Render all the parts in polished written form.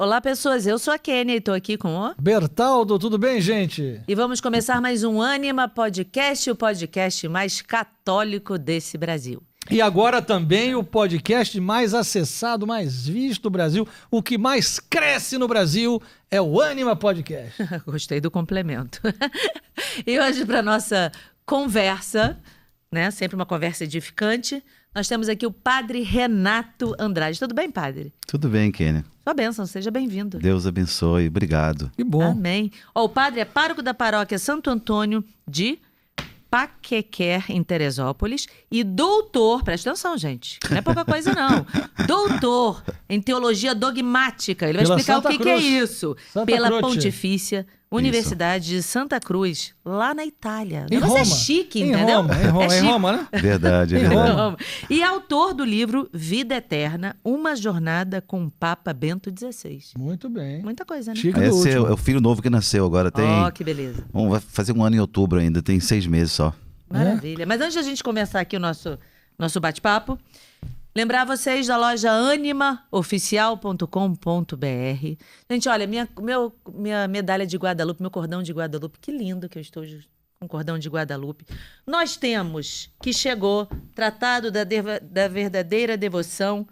Olá, pessoas. Eu sou a Kênia e estou aqui com o Bertaldo, tudo bem, gente? E vamos começar mais um Ânima Podcast, o podcast mais católico desse Brasil. E agora também o podcast mais acessado, mais visto do Brasil. O que mais cresce no Brasil é o Ânima Podcast. Gostei do complemento. E hoje, para nossa conversa, né? Sempre uma conversa edificante, nós temos aqui o Padre Renato Andrade. Tudo bem, Padre? Tudo bem, Kênia. Sua bênção, seja bem-vindo. Deus abençoe, obrigado. Que bom. Amém. Ó, o Padre é pároco da paróquia Santo Antônio de Paquequer, em Teresópolis, e doutor, presta atenção, gente, não é pouca coisa não, doutor em teologia dogmática. Ele vai Pela explicar Santa o que é Cruz. isso. Santa Pela Croce. Pontifícia Universidade de Santa Cruz, lá na Itália. Em Você Roma. é chique, Em entendeu? Roma, É chique. em Roma, né? Verdade, é Em verdade. Roma. Roma. E autor do livro Vida Eterna, uma jornada com o Papa Bento XVI. Muito bem. Muita coisa, né? Chique do Esse é último. o filho novo que nasceu agora, tem... Ó, que beleza. Bom, vai fazer um ano em outubro ainda, tem 6 meses só. Maravilha. Mas antes de a gente começar aqui o nosso bate-papo, lembrar vocês da loja animaoficial.com.br. Gente, olha, minha medalha de Guadalupe, meu cordão de Guadalupe, que lindo que eu estou com cordão de Guadalupe. Nós temos que chegou Tratado da Verdadeira Devoção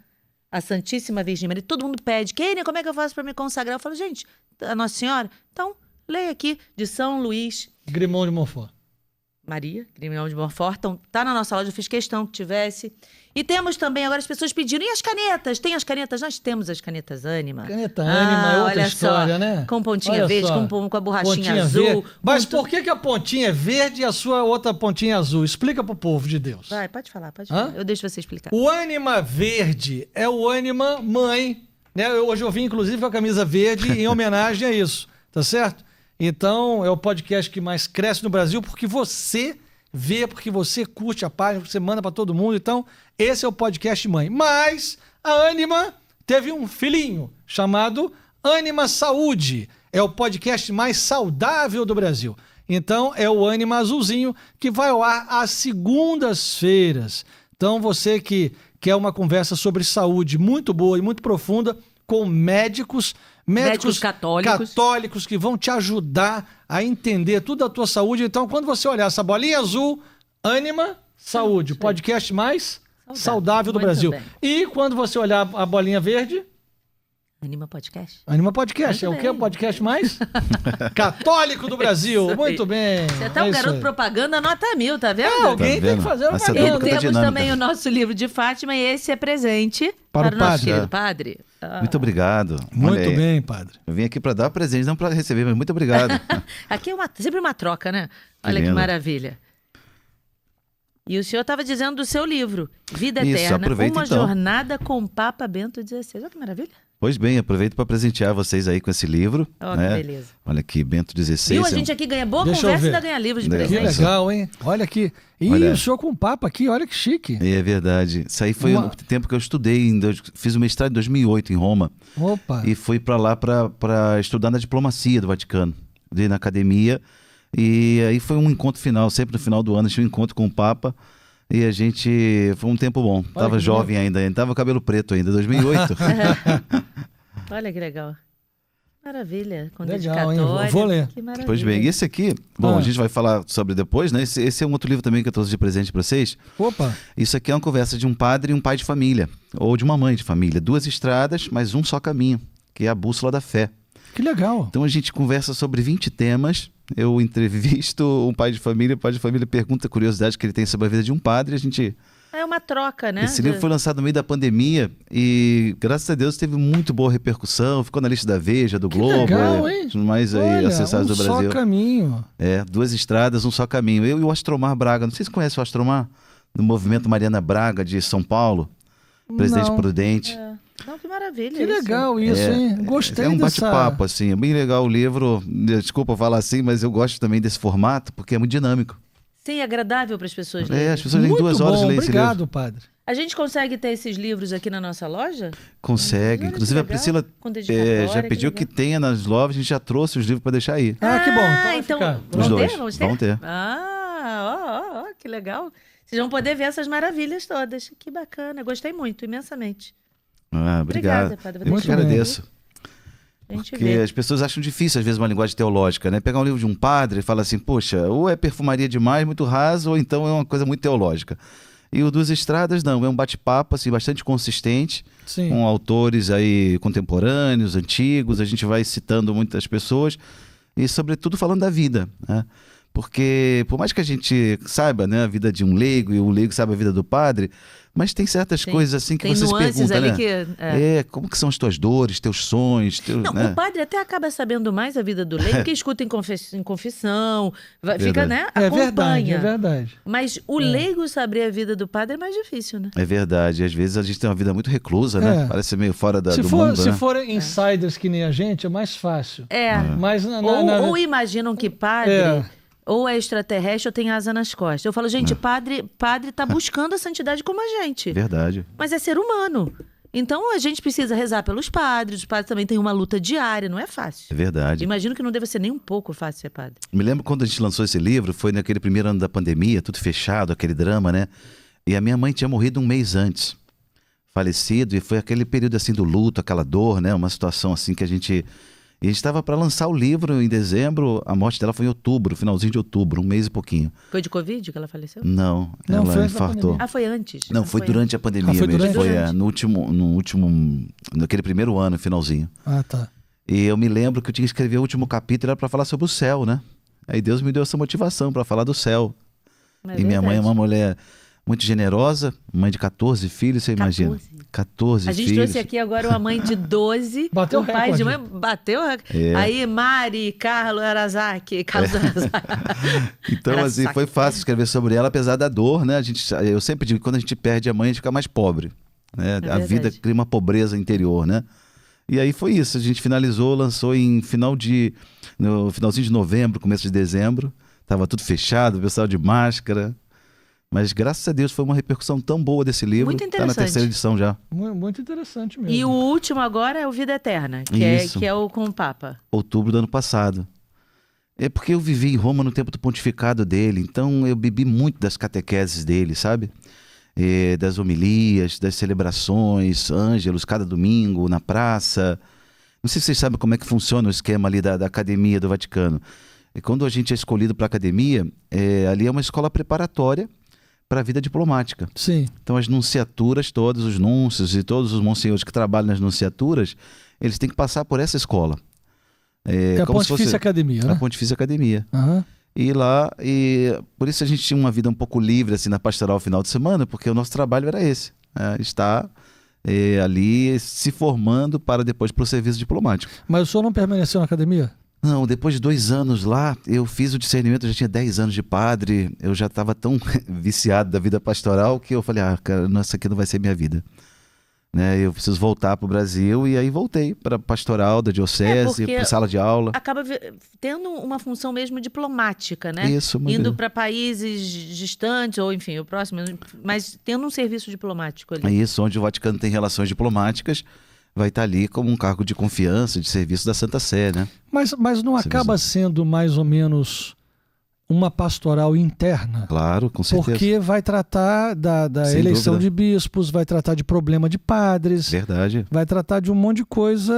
à Santíssima Virgem Maria. Todo mundo pede, Kênia, como é que eu faço para me consagrar? Eu falo, gente, a Nossa Senhora, então leia aqui, de São Luís Grimão de Montfort. Maria, Grimão de Montfort. Então, tá na nossa loja, eu fiz questão que tivesse. E temos também, agora as pessoas pediram, e as canetas? Tem as canetas? Nós temos as canetas Ânima. Caneta Ânima é outra olha história, só, né? com pontinha Olha verde, só. com a borrachinha Pontinha azul. verde. Mas com por que a pontinha é verde e a sua outra pontinha azul? Explica pro povo de Deus. Vai, pode falar. Hã? Eu deixo você explicar. O Ânima Verde é o Ânima Mãe, né? Hoje eu vim, inclusive, com a camisa verde em homenagem a isso, tá certo? Então, é o podcast que mais cresce no Brasil porque você vê, porque você curte a página, porque você manda para todo mundo. Então, esse é o podcast Mãe. Mas a Ânima teve um filhinho chamado Ânima Saúde. É o podcast mais saudável do Brasil. Então, é o Ânima Azulzinho que vai ao ar às segundas-feiras. Então, você que quer uma conversa sobre saúde muito boa e muito profunda com médicos católicos que vão te ajudar a entender tudo da tua saúde. Então, quando você olhar essa bolinha azul, Ânima Saúde, o podcast mais saudável do Muito Brasil. bem. E quando você olhar a bolinha verde, Anima Podcast. Ânima Podcast. Muito É o quê? O bem. podcast mais católico do Brasil. Isso aí. Muito bem. Você tá um É isso garoto aí. propaganda nota 1000, tá vendo? Alguém tem vendo? que fazer uma Essa propaganda. dupla E tá temos dinâmica. também o nosso livro de Fátima, e esse é presente Para o o nosso padre. querido padre. Muito obrigado. Olha Muito aí, bem, padre. Eu vim aqui para dar presente, não para receber, mas muito obrigado. Aqui é sempre uma troca, né? Olha que lindo. maravilha. E o senhor estava dizendo do seu livro, Vida Isso, Eterna, aproveita uma então. jornada com o Papa Bento XVI. Olha que maravilha. Pois bem, aproveito para presentear vocês aí com esse livro. Ó, né? que beleza. Olha aqui, Bento XVI. Viu? A é um- gente aqui ganha boa Deixa eu conversa e ver. ainda ganha livros de Que Que presente. Nossa. legal, hein? Olha aqui. Ih, Olha. o senhor com o Papa aqui, olha que chique. É verdade. Isso aí foi Uma- o tempo que eu estudei. Fiz o mestrado em 2008 em Roma. Opa. E fui para lá para estudar na diplomacia do Vaticano, na academia. E aí foi um encontro final, sempre no final do ano, a gente tinha um encontro com o Papa. E a gente. Foi um tempo bom. Tava que jovem ainda, tava cabelo preto ainda, 2008. Olha que legal. Maravilha. Com Legal, hein? dedicatória. Vou ler. Que maravilha. Pois bem, e esse aqui, bom, Ah. a gente vai falar sobre depois, né? Esse é um outro livro também que eu trouxe de presente para vocês. Opa. Isso aqui é uma conversa de um padre e um pai de família, ou de uma mãe de família. 2 estradas, mas um só caminho, que é a bússola da fé. Que legal. Então a gente conversa sobre 20 temas. Eu entrevisto um pai de família, o pai de família pergunta curiosidades que ele tem sobre a vida de um padre. A gente... É uma troca, né? Esse livro foi lançado no meio da pandemia e, graças a Deus, teve muito boa repercussão. Ficou na lista da Veja, do Que Globo, legal, hein? os mais aí Olha, acessados do Brasil. só caminho. 2 estradas, um só caminho. Eu e o Astromar Braga, não sei se você conhece o Astromar, do movimento Mariana Braga de São Paulo, presidente Não. prudente. É. Não, que maravilha. Que isso. legal isso, hein? Gostei É um dessa... bate-papo, assim, é bem legal o livro. Desculpa falar assim, mas eu gosto também desse formato, porque é muito dinâmico. Sim, é agradável para as pessoas lerem. As pessoas têm Muito 2 horas de bom, ler esse livro. obrigado, padre. A gente consegue ter esses livros aqui na nossa loja? Consegue. Olha que Inclusive a legal. Priscila Com dedicatória, já que pediu que legal. tenha nas lojas, a gente já trouxe os livros para deixar aí. Ah, que bom. Então, vai ficar. Os vamos dois. ter? Vamos ter? Vão ter. Ó, que legal. Vocês vão poder ver essas maravilhas todas. Que bacana, gostei muito, imensamente. Obrigado. Obrigada, padre. Eu Vou que deixar agradeço. A gente Porque vê. as pessoas acham difícil, às vezes, uma linguagem teológica, né? Pegar um livro de um padre e falar assim, poxa, ou é perfumaria demais, muito raso, ou então é uma coisa muito teológica. E o Duas Estradas, não, é um bate-papo, assim, bastante consistente, Sim. com autores aí contemporâneos, antigos, a gente vai citando muitas pessoas, e sobretudo falando da vida, né? Porque, por mais que a gente saiba, né, a vida de um leigo, e o leigo sabe a vida do padre, mas tem certas Tem- coisas assim que Tem você se nuances pergunta, ali né? que... Como que são as tuas dores, teus sonhos, Não, né? o padre até acaba sabendo mais a vida do leigo, que escuta em confissão, fica, Verdade. né? É verdade, Acompanha. é verdade. Mas o leigo saber a vida do padre é mais difícil, né? É verdade, às vezes a gente tem uma vida muito reclusa, né? É. Parece meio fora Se do for, mundo, se né? forem insiders que nem a gente, é mais fácil. Mas Ou imaginam que padre É. ou é extraterrestre ou tem asa nas costas. Eu falo, gente, padre tá buscando a santidade como a gente. Verdade. Mas é ser humano. Então a gente precisa rezar pelos padres. Os padres também têm uma luta diária, não é fácil. É verdade. Imagino que não deve ser nem um pouco fácil ser padre. Me lembro quando a gente lançou esse livro, foi naquele primeiro ano da pandemia, tudo fechado, aquele drama, né? E a minha mãe tinha morrido um mês antes, falecido, e foi aquele período assim do luto, aquela dor, né? Uma situação assim que a gente... E a gente estava para lançar o livro em dezembro, a morte dela foi em outubro, finalzinho de outubro, um mês e pouquinho. Foi de Covid que ela faleceu? Não, Não, foi ela antes da infartou. pandemia. Ah, foi antes. Não, Ah, foi durante a pandemia foi mesmo. durante? Foi Durante. no último, naquele primeiro ano, finalzinho. Ah, tá. E eu me lembro que eu tinha que escrever o último capítulo, era para falar sobre o céu, né? Aí Deus me deu essa motivação para falar do céu. É E minha mãe é verdade. uma mulher muito generosa, mãe de 14 filhos, você imagina? 14 A gente filhos. trouxe aqui agora uma mãe de 12. Bateu o o pai de mãe recorde. bateu. É. Aí Mari, Carlos Arazaki. Então, assim, Arasaki. foi fácil escrever sobre ela, apesar da dor, né? Eu sempre digo que quando a gente perde a mãe, a gente fica mais pobre, né? A vida verdade. cria uma pobreza interior, né? E aí foi isso, a gente finalizou, lançou no finalzinho de novembro, começo de dezembro. Tava tudo fechado, o pessoal de máscara. Mas graças a Deus foi uma repercussão tão boa desse livro. Muito Tá na interessante. terceira edição já. Muito interessante mesmo. E o último agora é o Vida Eterna, Isso. que é o com o Papa. Outubro do ano passado. É porque eu vivi em Roma no tempo do pontificado dele, então eu bebi muito das catequeses dele, sabe? Das homilias, das celebrações, ângelos, cada domingo na praça. Não sei se vocês sabem como é que funciona o esquema ali da Academia do Vaticano. E quando a gente é escolhido para a Academia, ali é uma escola preparatória para a vida diplomática. Sim. Então as nunciaturas, todos os núncios e todos os monsenhores que trabalham nas nunciaturas, eles têm que passar por essa escola. É a como se Pontifícia fosse Academia, a né? Pontifícia Academia. Aham. E lá, por isso a gente tinha uma vida um pouco livre assim na pastoral final de semana, porque o nosso trabalho era esse, né? Estar ali se formando para depois para o serviço diplomático. Mas o senhor não permaneceu na academia? Não, depois de 2 anos lá, eu fiz o discernimento, eu já tinha 10 anos de padre, eu já estava tão viciado da vida pastoral que eu falei, cara, não, essa aqui não vai ser minha vida. Né? Eu preciso voltar para o Brasil, e aí voltei para pastoral da diocese, porque para sala de aula. Acaba tendo uma função mesmo diplomática, né? Isso, uma Indo vida. para países distantes, ou enfim, o próximo, mas tendo um serviço diplomático ali. É isso, onde o Vaticano tem relações diplomáticas, vai estar ali como um cargo de confiança, de serviço da Santa Sé, né? Mas não Essa acaba sendo mais ou menos uma pastoral interna? Claro, com certeza. Porque vai tratar da Sem eleição dúvida. de bispos, vai tratar de problema de padres, Verdade. vai tratar de um monte de coisa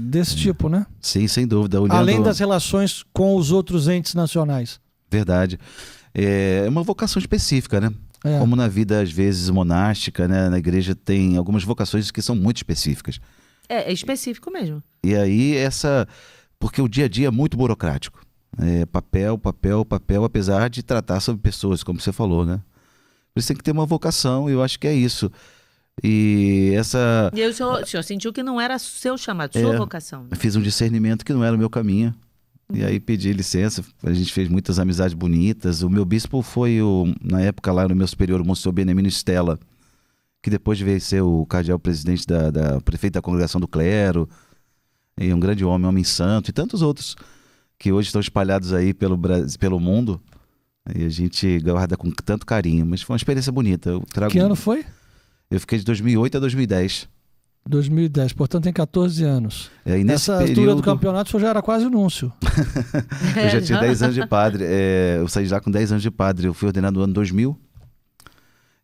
desse tipo, né? Sim, sem dúvida. Olhando... Além das relações com os outros entes nacionais. Verdade. É uma vocação específica, né? É. Como na vida, às vezes, monástica, né? Na igreja tem algumas vocações que são muito específicas. É específico mesmo. E aí, porque o dia a dia é muito burocrático. Papel, apesar de tratar sobre pessoas, como você falou, né? Por isso tem que ter uma vocação, e eu acho que é isso. E essa... E aí o senhor sentiu que não era seu chamado, sua vocação. Eu fiz um discernimento que não era o meu caminho. E aí pedi licença, a gente fez muitas amizades bonitas. O meu bispo foi, na época lá no meu superior, o Monsenhor Benemino Stella, que depois veio ser o cardeal-presidente da prefeito da Congregação do Clero, e um grande homem santo, e tantos outros que hoje estão espalhados aí pelo Brasil, pelo mundo. E a gente guarda com tanto carinho, mas foi uma experiência bonita. Que ano foi? Eu fiquei de 2008 a 2010. 2010, portanto tem 14 anos. E nesse Nessa altura período, do campeonato o senhor já era quase núncio. eu já tinha 10 anos de padre. Eu saí de lá com 10 anos de padre. Eu fui ordenado no ano 2000.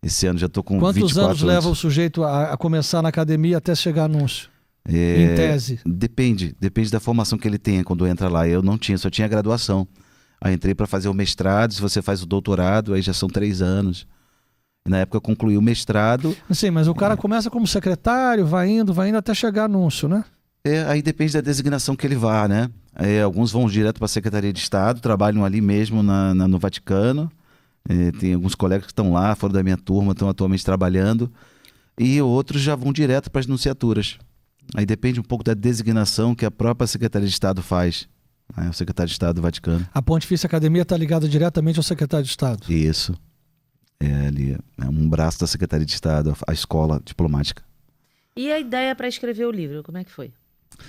Esse ano já estou com Quantos 24 anos leva o sujeito a começar na academia até chegar a núncio? Em tese. Depende da formação que ele tenha quando entra lá. Eu não tinha, só tinha graduação. Aí entrei para fazer o mestrado, se você faz o doutorado, aí já são 3 anos. E na época eu concluí o mestrado. Sim, mas o cara começa como secretário, vai indo até chegar anúncio, né? Aí depende da designação que ele vá, né? Alguns vão direto para a Secretaria de Estado, trabalham ali mesmo no Vaticano. Tem alguns colegas que estão lá, foram da minha turma, estão atualmente trabalhando. E outros já vão direto para as nunciaturas. Aí depende um pouco da designação que a própria Secretaria de Estado faz. O Secretário de Estado do Vaticano. A Pontifícia Academia está ligada diretamente ao Secretário de Estado. Isso. Ali é um braço da Secretaria de Estado, a escola diplomática. E a ideia para escrever o livro, como é que foi?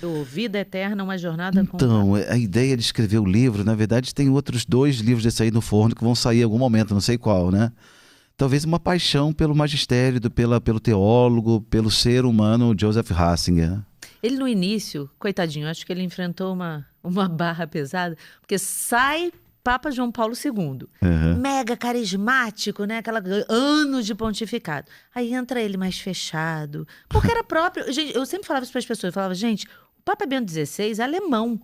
Do Vida Eterna, uma jornada com... Então, a ideia de escrever o livro, na verdade, tem outros 2 livros desse aí no forno que vão sair em algum momento, não sei qual, né? Talvez uma paixão pelo magistério, pelo teólogo, pelo ser humano Joseph Ratzinger. Ele no início, coitadinho, acho que ele enfrentou uma barra pesada, porque sai Papa João Paulo II, mega carismático, né? Anos de pontificado. Aí entra ele mais fechado, porque era próprio... Gente, eu sempre falava isso para as pessoas, eu falava, gente, o Papa Bento XVI é alemão,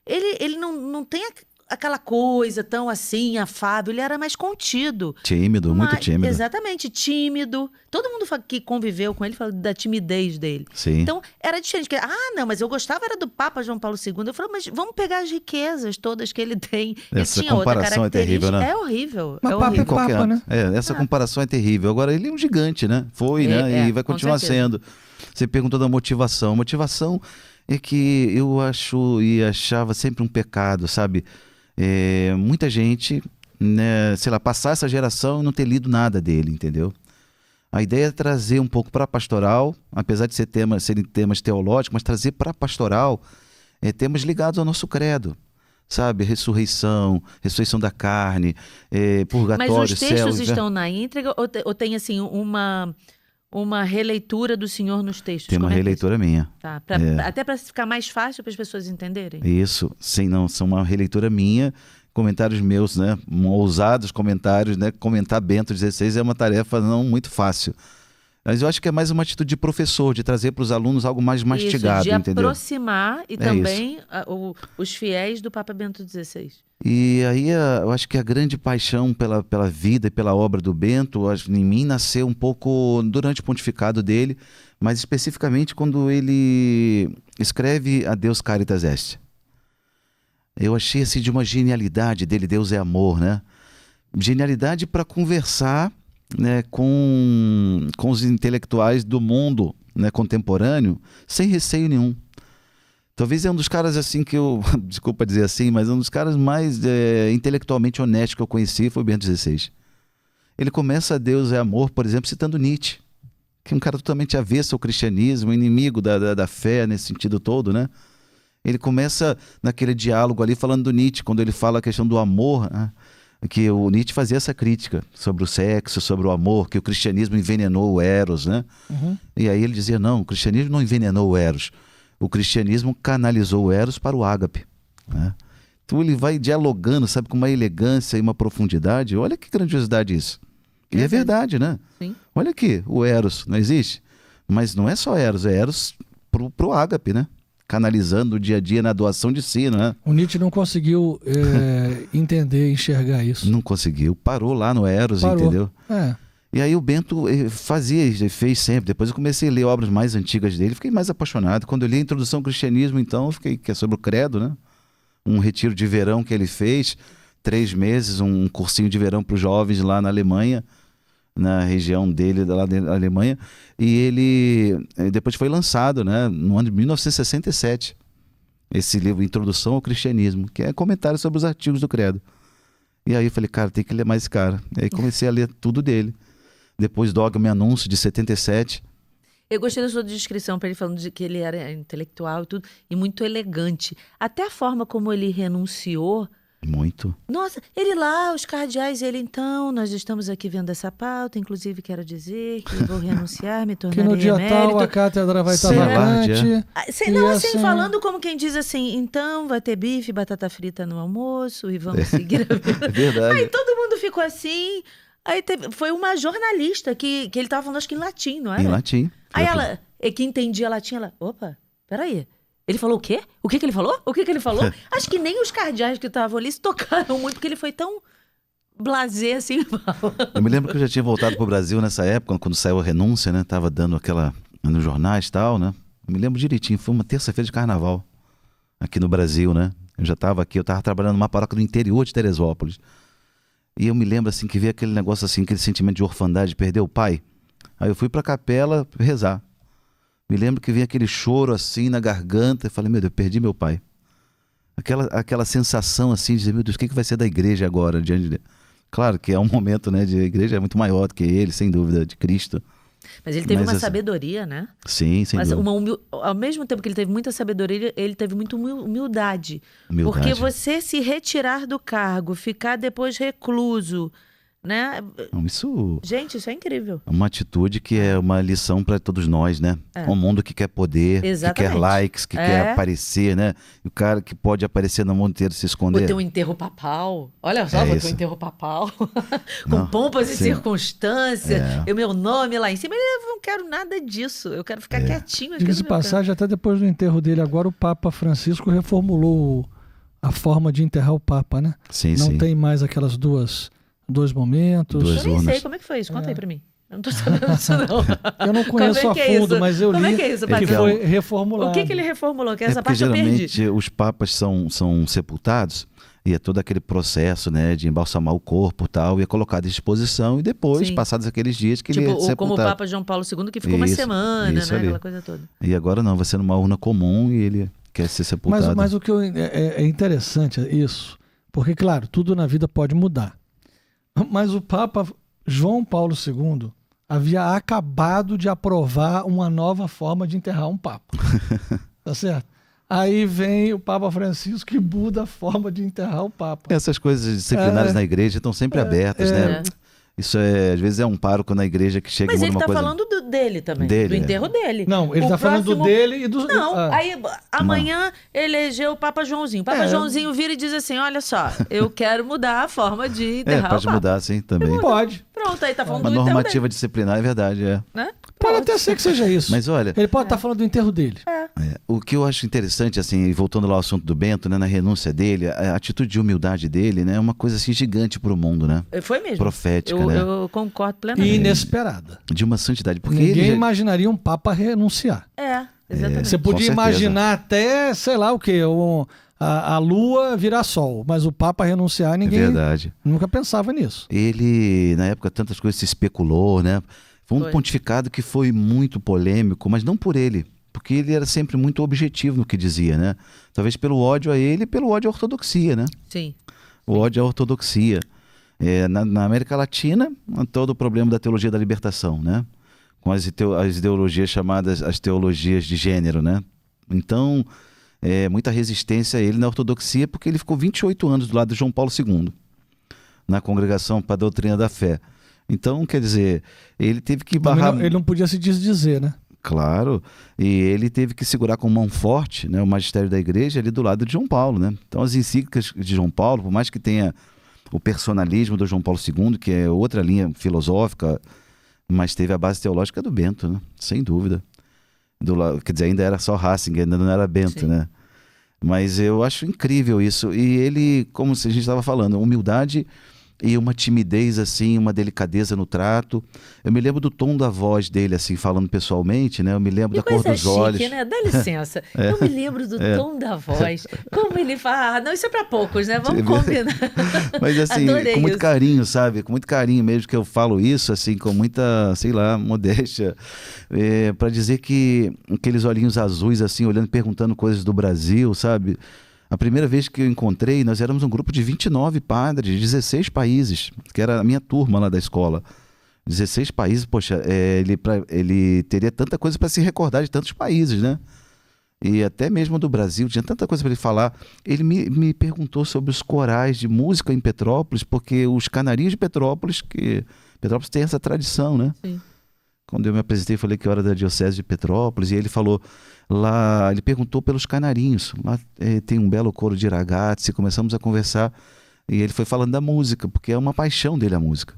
ele não tem aquela coisa tão assim, afável, ele era mais contido. Tímido, muito tímido. Exatamente, tímido. Todo mundo que conviveu com ele fala da timidez dele. Sim. Então, era diferente. Não, mas eu gostava era do Papa João Paulo II. Eu falei, mas vamos pegar as riquezas todas que ele tem. Essa ele tinha outra comparação é terrível, né? É horrível. Mas Papa é Papa, né? Essa comparação é terrível. Agora, ele é um gigante, né? Foi, né? E vai continuar sendo. Você perguntou da motivação. Motivação é que eu acho e achava sempre um pecado, sabe? Muita gente, né, sei lá, passar essa geração e não ter lido nada dele, entendeu? A ideia é trazer um pouco para a pastoral, apesar de serem temas teológicos, mas trazer para a pastoral temas ligados ao nosso credo, sabe? Ressurreição da carne, purgatório, mas os céu... textos estão na íntegra ou tem assim uma releitura do Senhor nos textos? Tem uma releitura minha. Tá, até para ficar mais fácil para as pessoas entenderem? Isso, sim, não, são uma releitura minha, comentários meus, né? Ousados comentários, né? Comentar Bento XVI é uma tarefa não muito fácil. Mas eu acho que é mais uma atitude de professor, de trazer para os alunos algo mais mastigado, de entendeu? Aproximar e também os fiéis do Papa Bento XVI. E aí eu acho que a grande paixão pela vida e pela obra do Bento, em mim nasceu um pouco durante o pontificado dele, mas especificamente quando ele escreve a Deus Caritas Est. Eu achei assim de uma genialidade dele, Deus é amor, né? Genialidade para conversar, né, com os intelectuais do mundo, né, contemporâneo, sem receio nenhum. Talvez é um dos caras assim que eu, desculpa dizer assim, mas um dos caras mais intelectualmente honestos que eu conheci foi o Bento XVI. Ele começa Deus é amor, por exemplo, citando Nietzsche, que é um cara totalmente avesso ao cristianismo, inimigo da fé nesse sentido todo, né? Ele começa naquele diálogo ali falando do Nietzsche, quando ele fala a questão do amor, né? Que o Nietzsche fazia essa crítica sobre o sexo, sobre o amor, que o cristianismo envenenou o Eros, né? E aí ele dizia, não, o cristianismo não envenenou o Eros. O cristianismo canalizou o Eros para o ágape, né? Então ele vai dialogando, sabe, com uma elegância e uma profundidade. Olha que grandiosidade isso. E é verdade, né? Sim. Olha aqui, o Eros não existe? Mas não é só Eros, é Eros pro ágape, né? Canalizando o dia a dia na doação de si, né? O Nietzsche não conseguiu entender, enxergar isso. Não conseguiu. Parou lá no Eros, entendeu? E aí o Bento fez sempre. Depois eu comecei a ler obras mais antigas dele, fiquei mais apaixonado. Quando eu li a Introdução ao Cristianismo, então, que é sobre o credo, né? Um retiro de verão que ele fez, 3 meses, um cursinho de verão para os jovens lá na Alemanha, na região dele, lá da Alemanha. E ele depois foi lançado, né, no ano de 1967, esse livro, Introdução ao Cristianismo, que é comentário sobre os artigos do credo. E aí eu falei, cara, tem que ler mais esse cara. E aí comecei a ler tudo dele. Depois Dogma e Anúncio, de 77. Eu gostei da sua descrição para ele, falando de que ele era intelectual e tudo, e muito elegante. Até a forma como ele renunciou. Muito. Nossa, ele lá, os cardeais, ele, então, nós estamos aqui vendo essa pauta, inclusive quero dizer que vou renunciar, me tornarei que no dia emérito. tal a cátedra vai estar vacante. Não, assim, falando como quem diz assim, então vai ter bife, batata frita no almoço e vamos seguir a vida. É verdade. Aí todo mundo ficou assim. Aí foi uma jornalista que ele estava falando, acho que em latim, não era? Em latim. Aí ela, que entendia latim, ela, opa, peraí. Ele falou o quê? O que ele falou? O que ele falou? Acho que nem os cardeais que estavam ali se tocaram muito, porque ele foi tão blasé assim. Eu me lembro que eu já tinha voltado pro Brasil nessa época, quando saiu a renúncia, né? Tava dando aquela nos jornais e tal, né? Eu me lembro direitinho, foi uma terça-feira de carnaval aqui no Brasil, né? Eu já tava aqui, eu tava trabalhando numa paróquia do interior de Teresópolis. E eu me lembro assim que veio aquele negócio assim, aquele sentimento de orfandade, de perder o pai. Aí eu fui pra capela rezar. Me lembro que vinha aquele choro assim na garganta. Eu falei, meu Deus, eu perdi meu pai. Aquela sensação assim de dizer, meu Deus, o que vai ser da igreja agora? Diante de... Claro que é um momento, né, de a igreja é muito maior do que ele, sem dúvida, de Cristo. Mas ele teve Mas, uma assim, sabedoria, né? Sim, sem Mas dúvida. ao mesmo tempo que ele teve muita sabedoria, ele teve muita humildade. Humildade. Porque você se retirar do cargo, ficar depois recluso, né? Não, isso Gente, isso é incrível. é uma atitude que é uma lição para todos nós, né? Um mundo que quer poder, Exatamente. que quer likes, que quer aparecer, né? E o cara que pode aparecer no mundo inteiro se esconder. Vou ter um enterro papal. Olha só, É vou ter isso. um enterro papal. Com Não, pompas e sim. circunstâncias. É. E o meu nome lá em cima. Eu não quero nada disso. Eu quero ficar quietinho aqui Diga-se no de meu canto. passagem, até depois do enterro dele, agora o Papa Francisco reformulou a forma de enterrar o Papa, né? Sim, Não sim. tem mais dois momentos. Duas Eu nem urnas. sei como é que foi isso. Conta aí pra mim. Eu não tô sabendo disso, não. Eu não conheço Como é que a é fundo, isso? mas eu Como li é que é isso, que Patrícia? foi reformulado. O que ele reformulou? Que É essa porque parte eu perdi. geralmente os papas são sepultados e é todo aquele processo, né, de embalsamar o corpo e tal, e é colocado à disposição e depois, Sim. passados aqueles dias, que Tipo, ele é como o sepultado. Papa João Paulo II, que ficou uma Isso, semana, isso né? ali. Aquela coisa toda. E agora não, vai ser numa urna comum e ele quer ser sepultado. Mas o que é interessante isso, porque, claro, tudo na vida pode mudar. Mas o Papa João Paulo II havia acabado de aprovar uma nova forma de enterrar um Papa. Tá certo? Aí vem o Papa Francisco que muda a forma de enterrar o Papa. Essas coisas disciplinares na igreja estão sempre abertas, né? Isso às vezes é um pároco na igreja que chega Mas e ele muda uma tá coisa. falando dele também. Dele, do enterro dele. Não, ele O tá falando do próximo- dele e do... Não, Ah. aí amanhã elegeu o Papa Joãozinho. O Papa Joãozinho vira e diz assim: olha só, eu quero mudar a forma de enterrar o Pode Papa. mudar, sim, também. Pode. Pronto, aí tá falando Uma do enterro normativa disciplinar é verdade, dele. Né? Pode até ser que seja isso. Mas olha, Ele pode estar falando do enterro dele. o que eu acho interessante, assim, e voltando lá ao assunto do Bento, né, na renúncia dele, a atitude de humildade dele, né, é uma coisa assim gigante para o mundo, né? Foi mesmo. Profética, eu, né? eu concordo E plenamente. inesperada. De uma santidade. Porque Ninguém ele já... imaginaria um Papa renunciar. Exatamente. Você podia certeza. imaginar até, sei lá o quê, a lua virar sol, mas o Papa renunciar, É ninguém verdade. nunca pensava nisso. Ele, na época, tantas coisas se especulou, né? Foi um Foi. pontificado que foi muito polêmico, mas não por ele, porque ele era sempre muito objetivo no que dizia, né? Talvez pelo ódio a ele e pelo ódio à ortodoxia, né? Sim. O ódio à ortodoxia. Na América Latina, todo o problema da teologia da libertação, né? Com as ideologias chamadas as teologias de gênero, né? Então, muita resistência a ele na ortodoxia, porque ele ficou 28 anos do lado de João Paulo II, na Congregação para a Doutrina da Fé. Então, quer dizer, ele teve que barrar... Ele não podia se desdizer, né? Claro, e ele teve que segurar com mão forte, né, o magistério da igreja ali do lado de João Paulo, né? Então as encíclicas de João Paulo, por mais que tenha o personalismo do João Paulo II, que é outra linha filosófica, mas teve a base teológica do Bento, né? Sem dúvida. Quer dizer, ainda era só Ratzinger, ainda não era Bento, Sim. né? Mas eu acho incrível isso. E ele, como a gente estava falando, humildade e uma timidez, assim, uma delicadeza no trato. Eu me lembro do tom da voz dele, assim, falando pessoalmente, né? Eu me lembro Que da cor coisa dos chique, olhos. né? Dá licença. Eu me lembro do tom da voz. Como ele fala. Ah, não, isso é pra poucos, né? Vamos combinar. Mas assim, Adorei com muito isso. carinho, sabe? Com muito carinho mesmo que eu falo isso, assim, com muita, sei lá, modéstia, para dizer que aqueles olhinhos azuis, assim, olhando, perguntando coisas do Brasil, sabe? A primeira vez que eu encontrei, nós éramos um grupo de 29 padres, de 16 países, que era a minha turma lá da escola. 16 países, poxa, ele teria tanta coisa para se recordar de tantos países, né? E até mesmo do Brasil, tinha tanta coisa para ele falar. Ele me perguntou sobre os corais de música em Petrópolis, porque os canarinhos de Petrópolis, que Petrópolis tem essa tradição, né? Sim. Quando eu me apresentei, falei que eu era da Diocese de Petrópolis, e ele falou, lá, ele perguntou pelos canarinhos, lá tem um belo coro de ragazzi, começamos a conversar, e ele foi falando da música, porque é uma paixão dele a música.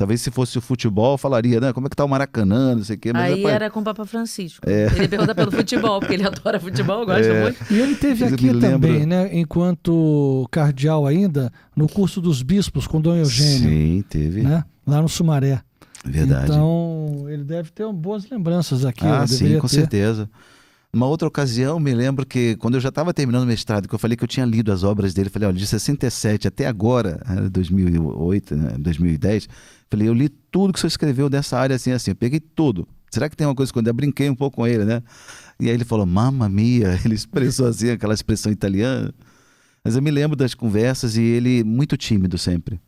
Talvez se fosse o futebol, eu falaria, né? Como é que tá o Maracanã, não sei o quê. Mas Aí era com o Papa Francisco. Ele pergunta pelo futebol, porque ele adora futebol, gosta muito. E ele teve Mas eu aqui me também, lembro- né? Enquanto cardeal ainda, no curso dos bispos com Dom Eugênio, Sim, teve. né? Lá no Sumaré. Verdade. Então, ele deve ter boas lembranças aqui. Ah, ó, sim, deveria com ter. certeza. Numa outra ocasião, me lembro que quando eu já estava terminando o mestrado, que eu falei que eu tinha lido as obras dele, falei, olha, de 67 até agora, era 2008, né, 2010, falei, eu li tudo que o senhor escreveu dessa área assim, assim, eu peguei tudo. Será que tem uma coisa que eu brinquei um pouco com ele, né? E aí ele falou, mamma mia, ele expressou assim, aquela expressão italiana. Mas eu me lembro das conversas e ele muito tímido sempre.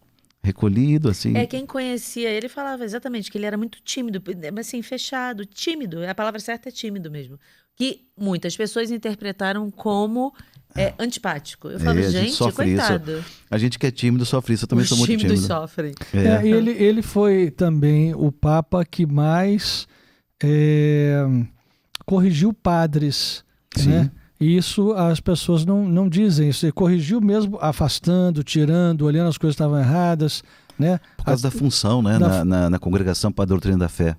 Recolhido, assim. Quem conhecia ele falava exatamente que ele era muito tímido, assim, fechado, tímido. A palavra certa é tímido mesmo. Que muitas pessoas interpretaram como antipático. Eu falo, a gente gente, sofre coitado. A gente que é tímido sofre isso, eu também Os sou muito tímidos tímido. sofrem. É, e ele foi também o Papa que mais corrigiu padres, Sim. né? E isso as pessoas não dizem. Isso ele corrigiu mesmo, afastando, tirando, olhando as coisas que estavam erradas, né? Por causa da função, né, na Congregação para a Doutrina da Fé.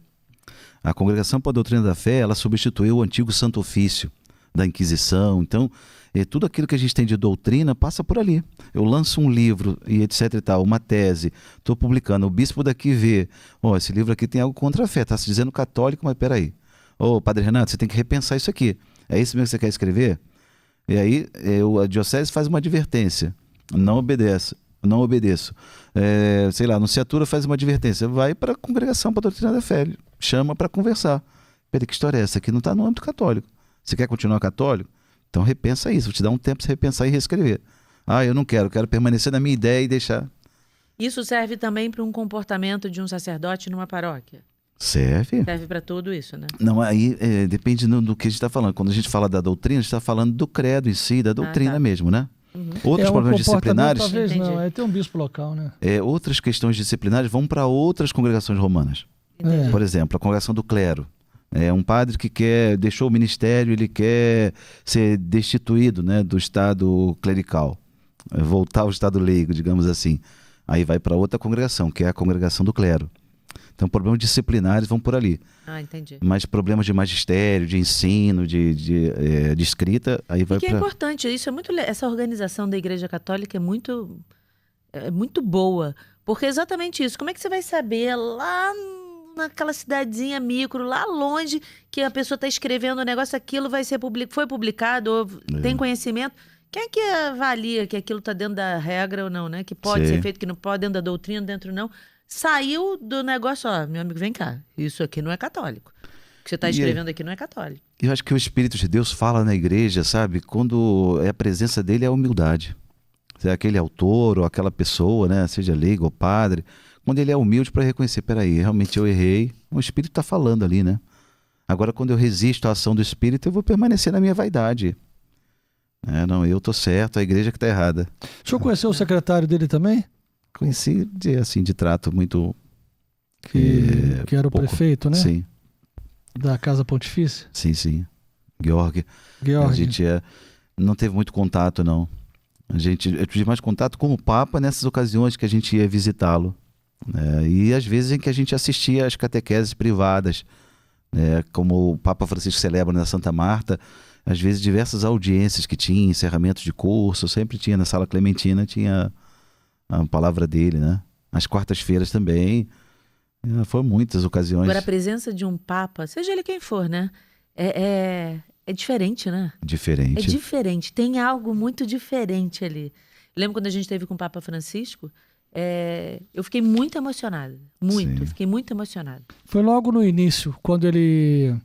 A Congregação para a Doutrina da Fé, ela substituiu o antigo Santo Ofício da Inquisição. Então, tudo aquilo que a gente tem de doutrina passa por ali. Eu lanço um livro e etc e tal, uma tese, estou publicando, o bispo daqui vê, esse livro aqui tem algo contra a fé, está se dizendo católico, mas peraí. Padre Renato, você tem que repensar isso aqui. É isso mesmo que você quer escrever? E aí a diocese faz uma advertência, não obedeço. Sei lá, a nunciatura faz uma advertência, vai para a Congregação para a Doutrina da Fé, chama para conversar. Peraí, que história é essa? Aqui não está no âmbito católico. Você quer continuar católico? Então repensa isso, vou te dar um tempo para você repensar e reescrever. Eu não quero permanecer na minha ideia e deixar. Isso serve também para um comportamento de um sacerdote numa paróquia. Serve? Serve para tudo isso, né? Não, aí depende do que a gente está falando. Quando a gente fala da doutrina, a gente está falando do credo em si, da doutrina tá. mesmo, né? Outros um problemas comportamento, disciplinares, talvez Entendi. não, tem um bispo local, né? outras questões disciplinares vão para outras congregações romanas. Entendi. Por exemplo, a congregação do clero. Um padre que deixou o ministério, ele quer ser destituído, né, do estado clerical, voltar ao estado leigo, digamos assim. Aí vai para outra congregação, que é a congregação do clero. Então, problemas disciplinares vão por ali. Entendi. Mas problemas de magistério, de ensino, de escrita, aí vai E que é para... importante, isso é essa organização da Igreja Católica é muito boa, porque é exatamente isso. Como é que você vai saber lá naquela cidadezinha micro, lá longe, que a pessoa está escrevendo um negócio, aquilo foi publicado, ou tem conhecimento? Quem é que avalia que aquilo está dentro da regra ou não, né? Que pode Sim. ser feito, que não pode, dentro da doutrina, dentro não. Saiu do negócio, meu amigo, vem cá, isso aqui não é católico. O que você está escrevendo aqui não é católico. Eu acho que o Espírito de Deus fala na igreja, sabe? Quando a presença dele é a humildade. Se é aquele autor ou aquela pessoa, né? Seja leigo ou padre, quando ele é humilde para reconhecer, peraí, realmente eu errei, o Espírito está falando ali, né? Agora, quando eu resisto à ação do Espírito, eu vou permanecer na minha vaidade. Não, eu tô certo, a igreja que está errada. O senhor conheceu o secretário dele também? Conheci de trato muito... Que era o pouco. prefeito, né? Sim, Da Casa Pontifícia? sim. Georg. A Georg. gente não teve muito contato, não. Eu tive mais contato com o Papa nessas ocasiões que a gente ia visitá-lo. E às vezes em que a gente assistia às catequeses privadas, como o Papa Francisco celebra na Santa Marta, às vezes diversas audiências que tinha, encerramentos de curso, sempre tinha na Sala Clementina, tinha a palavra dele, né? Às quartas-feiras também. Foram muitas ocasiões. Agora, a presença de um papa, seja ele quem for, né? É diferente, né? Diferente. É diferente. Tem algo muito diferente ali. Lembro quando a gente esteve com o Papa Francisco, eu fiquei muito emocionada. Sim. Fiquei muito emocionada. Foi logo no início, quando ele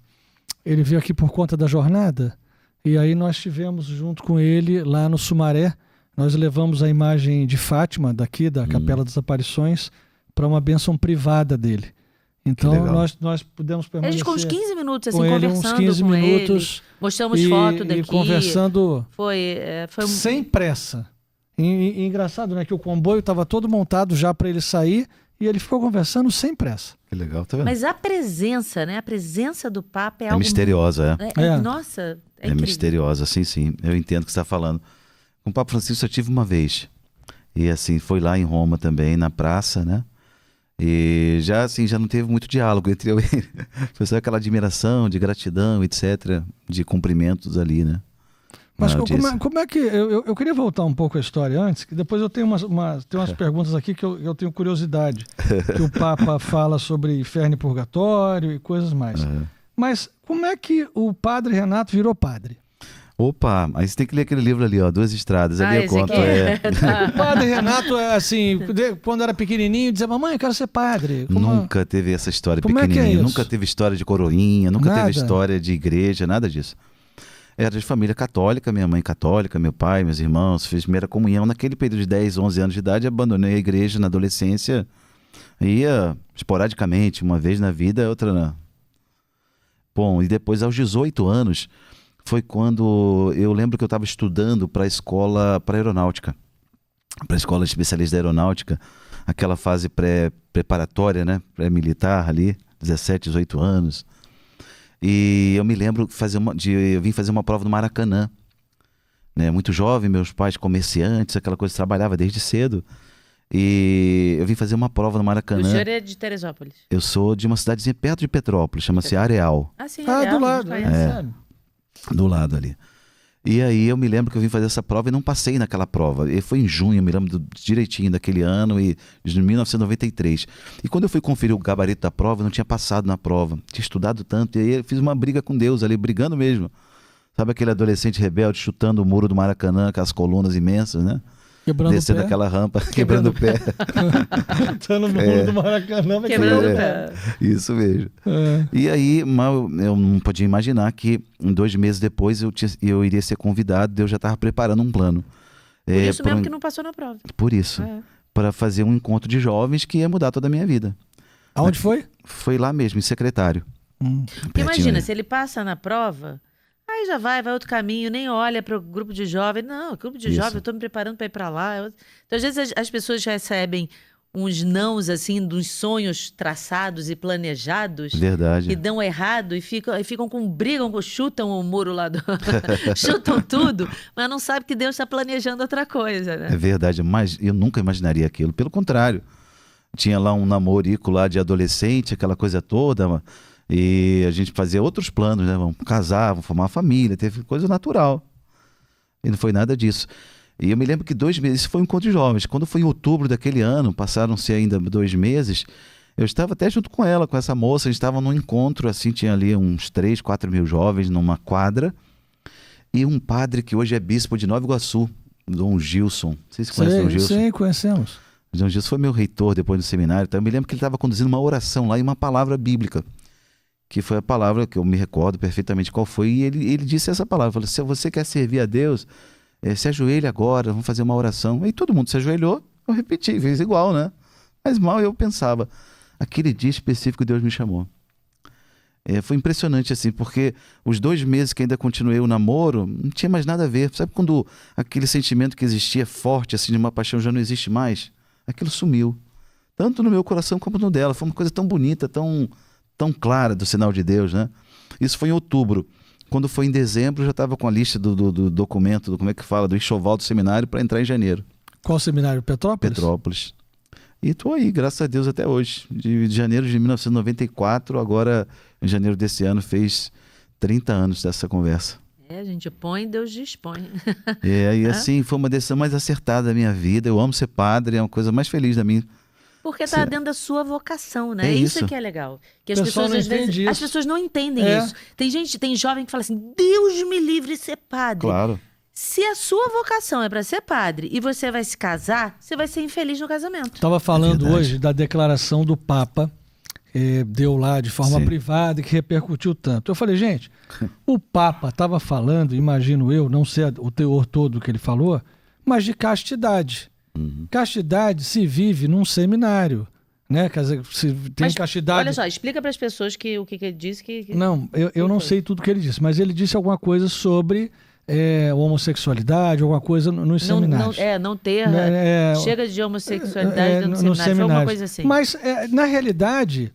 veio aqui por conta da jornada, e aí nós estivemos junto com ele lá no Sumaré. Nós levamos a imagem de Fátima, daqui, da Capela das Aparições, para uma bênção privada dele. Então nós pudemos A permanecer gente ficou uns 15 minutos assim, com ele, conversando uns 15 com minutos, ele. Mostramos foto daqui. E conversando Foi sem pressa. E engraçado, né? Que o comboio estava todo montado já para ele sair e ele ficou conversando sem pressa. Que legal, tá vendo? Mas a presença, né? A presença do Papa é algo... misteriosa, Nossa, é É incrível. misteriosa, sim. Eu entendo o que você está falando. Com o Papa Francisco eu tive uma vez. E assim, foi lá em Roma também, na praça, né? E já assim, já não teve muito diálogo entre eu e ele. Foi só aquela admiração, de gratidão, etc. De cumprimentos ali, né? Mas Não, como é que... Eu queria voltar um pouco à história antes, que depois eu tenho umas perguntas aqui que eu tenho curiosidade. Que o Papa fala sobre inferno e purgatório e coisas mais. Mas como é que o padre Renato virou padre? Opa, aí você tem que ler aquele livro ali, ó, Duas Estradas. Ali eu esse conto. aqui. Tá. O padre Renato, assim, quando era pequenininho, dizia, mamãe, eu quero ser padre. Nunca teve essa história Como é que é pequenininha. isso? Nunca teve história de coroinha, nunca Nada? teve história de igreja, nada disso. Era de família católica, minha mãe católica, meu pai, meus irmãos, fiz primeira comunhão. Naquele período de 10, 11 anos de idade, abandonei a igreja na adolescência. Ia esporadicamente, uma vez na vida, outra não. Bom, e depois aos 18 anos, foi quando eu lembro que eu estava estudando para a escola, para aeronáutica, para a escola de especialista da aeronáutica, aquela fase preparatória, né, pré-militar ali, 17, 18 anos. E eu me lembro eu vim fazer uma prova no Maracanã, né, muito jovem, meus pais comerciantes, aquela coisa, trabalhava desde cedo. E eu vim fazer uma prova no Maracanã. O senhor é de Teresópolis? Eu sou de uma cidadezinha perto de Petrópolis, chama-se Areal. Ah, sim. Ah, Areal, do lado. a gente conhece. Sério. Do lado ali. E aí eu me lembro que eu vim fazer essa prova e não passei naquela prova. E foi em junho, eu me lembro direitinho daquele ano, de 1993. E quando eu fui conferir o gabarito da prova, eu não tinha passado na prova. Tinha estudado tanto, e aí eu fiz uma briga com Deus ali, brigando mesmo. Sabe aquele adolescente rebelde chutando o muro do Maracanã, aquelas colunas imensas, né? Quebrando Descendo o pé. aquela rampa, quebrando o pé. Tá no muro do Maracanã. vai Quebrando quebrar o o pé. Isso mesmo. É. E aí, mal, eu não podia imaginar que 2 meses depois eu iria ser convidado, Deus já estava preparando um plano. Por isso mesmo que não passou na prova. Por isso. É. Para fazer um encontro de jovens que ia mudar toda a minha vida. Aonde foi? Foi lá mesmo, em Secretário. Porque Pertinho imagina, ali. se ele passa na prova, aí já vai outro caminho, nem olha para o grupo de jovem. Não, grupo de Isso. jovem, eu estou me preparando para ir para lá. Então, às vezes, as pessoas recebem uns nãos, assim, dos sonhos traçados e planejados. Verdade. E dão errado e ficam brigam, chutam o muro lá do... chutam tudo, mas não sabe que Deus está planejando outra coisa, né? É verdade, mas eu nunca imaginaria aquilo. Pelo contrário, tinha lá um namorico lá de adolescente, aquela coisa toda, e a gente fazia outros planos, né? Vamos casar, vamos formar uma família, teve coisa natural. E não foi nada disso. E eu me lembro que 2 meses, isso foi um encontro de jovens. Quando foi em outubro daquele ano, passaram-se ainda 2 meses, eu estava até junto com ela, com essa moça, a gente estava num encontro, assim, tinha ali uns 3, 4 mil jovens numa quadra, e um padre que hoje é bispo de Nova Iguaçu, Dom Gilson. Vocês conhecem o Dom Gilson? Sim, conhecemos. O Dom Gilson foi meu reitor depois do seminário. Então eu me lembro que ele estava conduzindo uma oração lá e uma palavra bíblica, que foi a palavra que eu me recordo perfeitamente qual foi. E ele disse essa palavra, falou, se você quer servir a Deus, se ajoelhe agora, vamos fazer uma oração. E todo mundo se ajoelhou, eu repeti, fez igual, né? Mas mal eu pensava, aquele dia específico Deus me chamou. Foi impressionante assim, porque os 2 meses que ainda continuei o namoro, não tinha mais nada a ver. Sabe quando aquele sentimento que existia forte, assim, de uma paixão já não existe mais? Aquilo sumiu. Tanto no meu coração como no dela. Foi uma coisa tão bonita, tão clara do sinal de Deus, né? Isso foi em outubro. Quando foi em dezembro, eu já estava com a lista do documento, como é que fala, do enxoval do seminário para entrar em janeiro. Qual seminário? Petrópolis? Petrópolis. E estou aí, graças a Deus, até hoje. De janeiro de 1994, agora em janeiro desse ano, fez 30 anos dessa conversa. A gente põe, Deus dispõe. E assim, foi uma decisão mais acertada da minha vida. Eu amo ser padre, é uma coisa mais feliz da minha. Porque está dentro da sua vocação, né? É isso isso. que é legal. Que O as pessoal pessoas, não às vezes, entende as isso. pessoas não entendem É. isso. Tem jovem que fala assim, Deus me livre de ser padre. Claro. Se a sua vocação é para ser padre e você vai se casar, você vai ser infeliz no casamento. Estava falando Verdade. hoje da declaração do Papa, deu lá de forma Sim. privada e que repercutiu tanto. Eu falei, gente, o Papa estava falando, imagino eu, não sei o teor todo que ele falou, mas de castidade. Castidade se vive num seminário, né? Quer dizer, se tem Mas, castidade... olha só, explica para as pessoas o que ele disse que... Não, eu não sei tudo que ele disse, mas ele disse alguma coisa sobre homossexualidade, alguma coisa nos seminários. Não ter... Né, chega de homossexualidade dentro do nos seminário. Foi uma coisa assim. Mas, na realidade,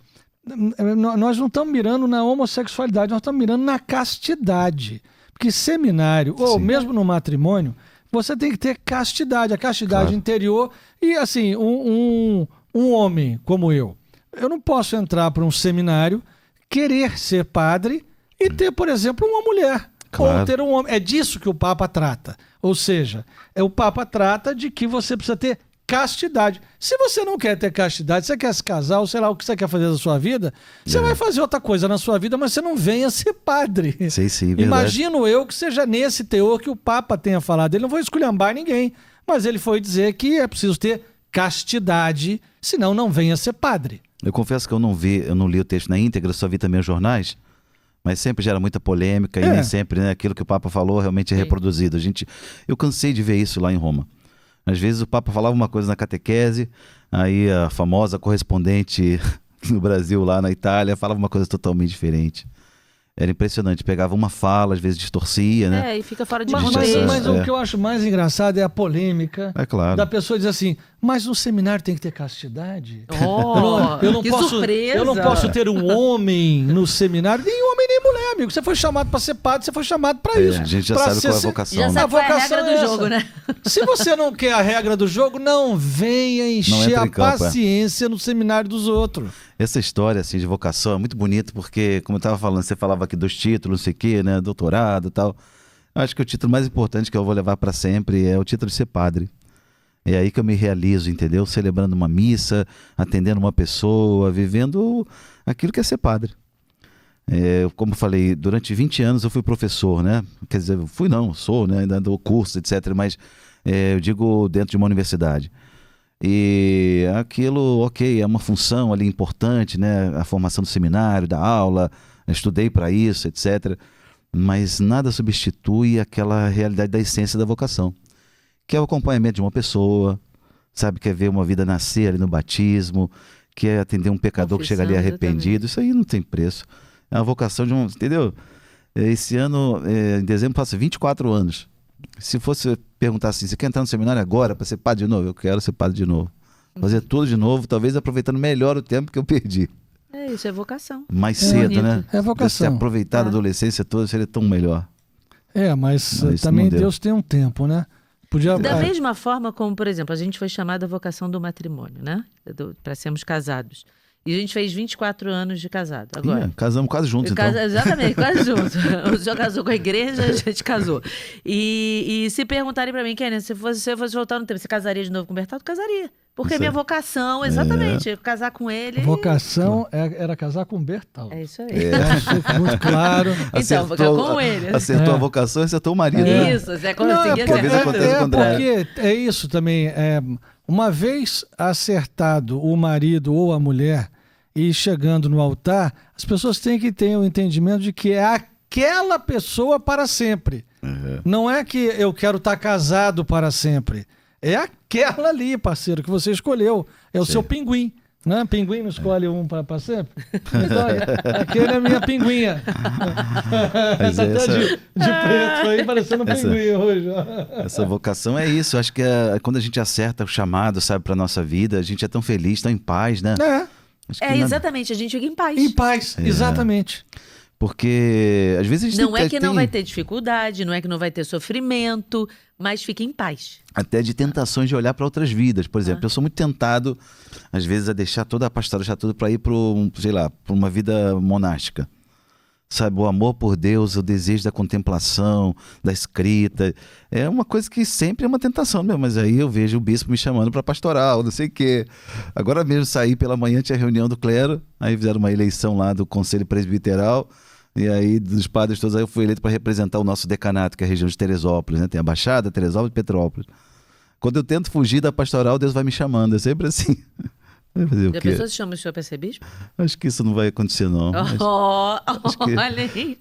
nós não estamos mirando na homossexualidade, nós estamos mirando na castidade. Porque seminário, ou Sim. mesmo no matrimônio, você tem que ter castidade, a castidade Claro. interior. E, assim, um homem como eu não posso entrar para um seminário, querer ser padre e ter, por exemplo, uma mulher. Claro. Ou ter um homem. É disso que o Papa trata. Ou seja, o Papa trata de que você precisa ter castidade. Se você não quer ter castidade, você quer se casar, ou sei lá o que você quer fazer da sua vida, você vai fazer outra coisa na sua vida, mas você não venha ser padre. Sim, verdade. Imagino eu que seja nesse teor que o Papa tenha falado. Ele não foi esculhambar ninguém, mas ele foi dizer que é preciso ter castidade, senão não venha ser padre. Eu confesso que eu não li o texto na íntegra, só vi também os jornais, mas sempre gera muita polêmica e nem sempre, né, aquilo que o Papa falou realmente é reproduzido. Eu cansei de ver isso lá em Roma. Às vezes o Papa falava uma coisa na catequese, aí a famosa correspondente no Brasil, lá na Itália, falava uma coisa totalmente diferente. Era impressionante, pegava uma fala, às vezes distorcia, né? E fica fora de Mas contexto. o que eu acho mais engraçado é a polêmica É claro. da pessoa dizer assim, mas no seminário tem que ter castidade? Oh, Eu não que posso, surpresa! eu não posso ter um homem no seminário, nem homem nem mulher, amigo. Você foi chamado para ser padre, você foi chamado para isso. A gente já Pra sabe qual é a ser- vocação. Já né? sabe qual é a vocação regra é do essa. jogo, né? Se você não quer a regra do jogo, não venha encher entra a em campo, paciência no seminário dos outros. Essa história assim, de vocação é muito bonita porque, como eu estava falando, você falava aqui dos títulos, não sei o quê, né? Doutorado e tal. Eu acho que o título mais importante que eu vou levar para sempre é o título de ser padre. É aí que eu me realizo, entendeu? Celebrando uma missa, atendendo uma pessoa, vivendo aquilo que é ser padre. Como eu falei, durante 20 anos eu fui professor, né? Quer dizer, sou, né? Ainda dou curso, etc. Mas eu digo dentro de uma universidade. E aquilo, ok, é uma função ali importante, né? A formação do seminário, da aula, estudei para isso, etc. Mas nada substitui aquela realidade da essência da vocação, que é o acompanhamento de uma pessoa, sabe? Quer ver uma vida nascer ali no batismo, quer atender um pecador que chega ali Confissão, arrependido. Isso aí não tem preço. É uma vocação de entendeu? Esse ano, em dezembro, faço 24 anos. Se fosse perguntar assim, você quer entrar no seminário agora para ser padre de novo? Eu quero ser padre de novo. Fazer tudo de novo, talvez aproveitando melhor o tempo que eu perdi. Isso é vocação. Mais cedo, bonito. né? É vocação. Se aproveitar da adolescência toda, seria tão melhor. Mas Não, isso também não deu. Deus tem um tempo, né? Podia... Da mesma forma como, por exemplo, a gente foi chamada a vocação do matrimônio, né? Para sermos casados. E a gente fez 24 anos de casado. Agora. Casamos quase juntos, então. Exatamente, quase juntos. O senhor casou com a igreja, a gente casou. E se perguntarem pra mim, Kênia, se você fosse voltar no tempo, você casaria de novo com o Bertaldo? Casaria. Porque Isso minha é. vocação, exatamente, casar com ele. Vocação era casar com o Bertaldo. É isso aí. Fica muito claro. Então, ficar com ele. Acertou a vocação e acertou o marido. né? Isso, você Não, conseguia porque às vezes acontece o contrário. porque é isso também. Uma vez acertado o marido ou a mulher e chegando no altar, as pessoas têm que ter o entendimento de que é aquela pessoa para sempre. Não é que eu quero estar casado para sempre. É aquela ali, parceiro, que você escolheu. É o seu pinguim. Né? Pinguim não escolhe um para sempre? Então, aquele é a minha pinguinha. Mas Tá até essa- de preto aí, parecendo um Essa- pinguim hoje. Essa vocação é isso. Acho que quando a gente acerta o chamado, sabe, para nossa vida, a gente é tão feliz, tão em paz, né? Acho que exatamente, a gente fica em paz. Em paz, exatamente. Porque às vezes a gente Não é que não tem vai ter dificuldade, não é que não vai ter sofrimento, mas fica em paz. até de tentações de olhar para outras vidas. Por exemplo, eu sou muito tentado, às vezes, a deixar toda a pastoral, deixar tudo para ir para, sei lá, para uma vida monástica. Sabe, o amor por Deus, o desejo da contemplação, da escrita, é uma coisa que sempre é uma tentação mesmo, mas aí eu vejo o bispo me chamando para pastoral, não sei o quê. Agora mesmo saí pela manhã, tinha reunião do clero, aí fizeram uma eleição lá do Conselho Presbiteral, e aí dos padres todos, aí eu fui eleito para representar o nosso decanato, que é a região de Teresópolis, né? Tem a Baixada, Teresópolis e Petrópolis. Quando eu tento fugir da pastoral, Deus vai me chamando, é sempre assim. Vai fazer o Já quê? pensou se chama o senhor para ser bispo? Acho que isso não vai acontecer, não. Mas- que- Olha aí.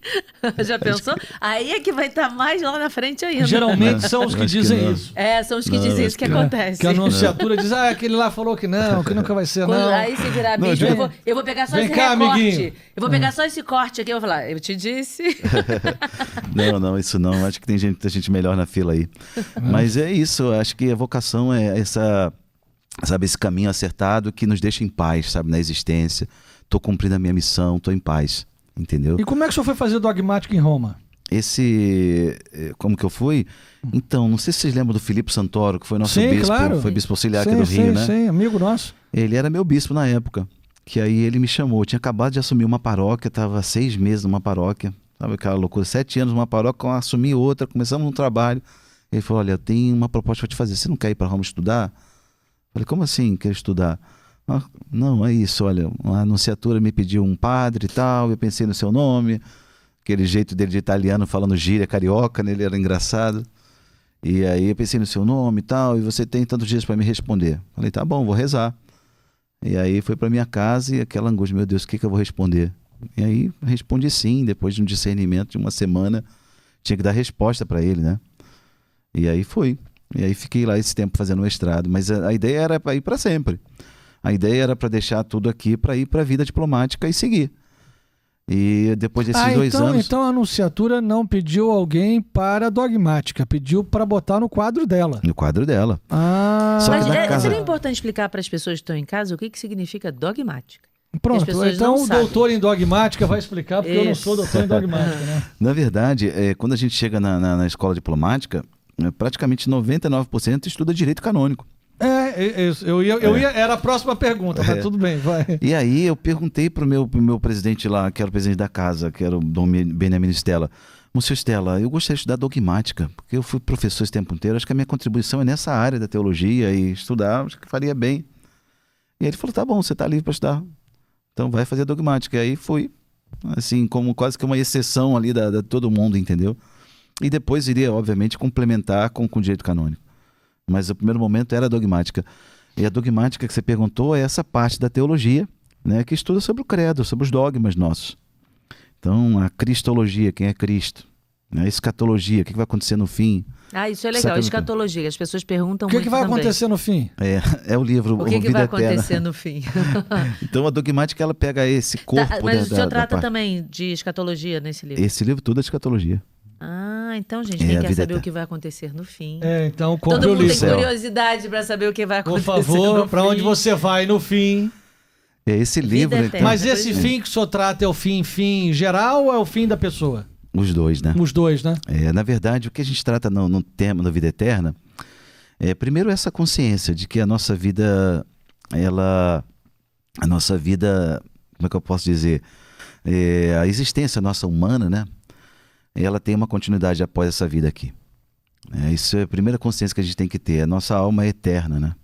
Já pensou? Aí é que vai estar mais lá na frente ainda. Geralmente são os que acho que dizem não. isso. São os que Não, dizem acho isso que que não. acontece. Que a anunciatura diz, aquele lá falou que nunca vai ser, Quando- não. Aí se virar Não, bispo, gente- eu vou pegar só Vem esse cá, recorte. amiguinho. Eu vou pegar só esse corte aqui e vou falar, eu te disse. Não, isso não. Acho que tem muita gente melhor na fila aí. Mas é isso, acho que a vocação é esse caminho acertado que nos deixa em paz, sabe, na existência. Tô cumprindo a minha missão, tô em paz, entendeu? E como é que o senhor foi fazer dogmático em Roma? como que eu fui? Então, não sei se vocês lembram do Filipe Santoro, que foi nosso Sim, bispo, claro. foi bispo auxiliar aqui Sim, do Rio, sim, né? sim, amigo nosso. Ele era meu bispo na época, que aí ele me chamou. Eu tinha acabado de assumir uma paróquia, estava 6 meses numa paróquia, sabe aquela loucura? 7 anos numa paróquia, assumi outra, começamos um trabalho. Ele falou, olha, eu tenho uma proposta para te fazer, você não quer ir para Roma estudar? Eu falei, como assim, quer estudar? Ah, não, é isso, olha, a anunciatura me pediu um padre e tal, eu pensei no seu nome, aquele jeito dele de italiano falando gíria carioca, né? Ele era engraçado. E aí eu pensei no seu nome e tal, e você tem tantos dias para me responder. Falei, tá bom, vou rezar. E aí foi para minha casa e aquela angústia, meu Deus, o que eu vou responder? E aí respondi sim, depois de um discernimento de uma semana, tinha que dar resposta para ele, né? E aí fui. E aí fiquei lá esse tempo fazendo mestrado, mas a ideia era para ir para sempre. A ideia era para deixar tudo aqui para ir para a vida diplomática e seguir. E depois desses 2 anos... Então a anunciatura não pediu alguém para dogmática, pediu para botar no quadro dela. No quadro dela. Só Mas que na casa... seria importante explicar para as pessoas que estão em casa o que significa dogmática. Pronto, pessoas então não o sabem. doutor em dogmática vai explicar, porque eu não Isso. sou doutor em dogmática, né? Na verdade, quando a gente chega na escola diplomática, praticamente 99% estuda direito canônico. Isso. Era a próxima pergunta, mas tudo bem, vai. E aí eu perguntei pro meu presidente lá, que era o presidente da casa, que era o Dom Benjamin Stella. Monsieur Stella, eu gostaria de estudar dogmática, porque eu fui professor esse tempo inteiro, acho que a minha contribuição é nessa área da teologia e estudar, acho que faria bem. E aí ele falou, tá bom, você tá livre para estudar, então vai fazer dogmática. E aí fui, assim, como quase que uma exceção ali da todo mundo, entendeu? E depois iria, obviamente, complementar com o direito canônico. Mas o primeiro momento era a dogmática. E a dogmática que você perguntou é essa parte da teologia, né, que estuda sobre o credo, sobre os dogmas nossos. Então, a cristologia, quem é Cristo? A escatologia, o que vai acontecer no fim? Isso é legal, escatologia. As pessoas perguntam O muito que vai também. acontecer no fim? É o livro O que Vida vai Eterna. acontecer no fim? Então, a dogmática, ela pega esse corpo... Mas o senhor da trata parte. também de escatologia nesse livro? Esse livro tudo é escatologia. Então, gente, É quem a quer vida saber o eterna. que vai acontecer no fim? Então, Todo compre o mundo tem livro. curiosidade para saber o que vai Por acontecer favor, no para fim. onde você vai no fim? Esse livro... Eterna. Então, Mas esse fim que o senhor trata é o fim geral ou é o fim da pessoa? os dois, né? Os dois, né? Na verdade, o que a gente trata no tema da vida eterna é, primeiro, essa consciência de que a nossa vida, como é que eu posso dizer? A existência nossa humana, né? Ela tem uma continuidade após essa vida aqui. Isso é a primeira consciência que a gente tem que ter. A nossa alma é eterna, né?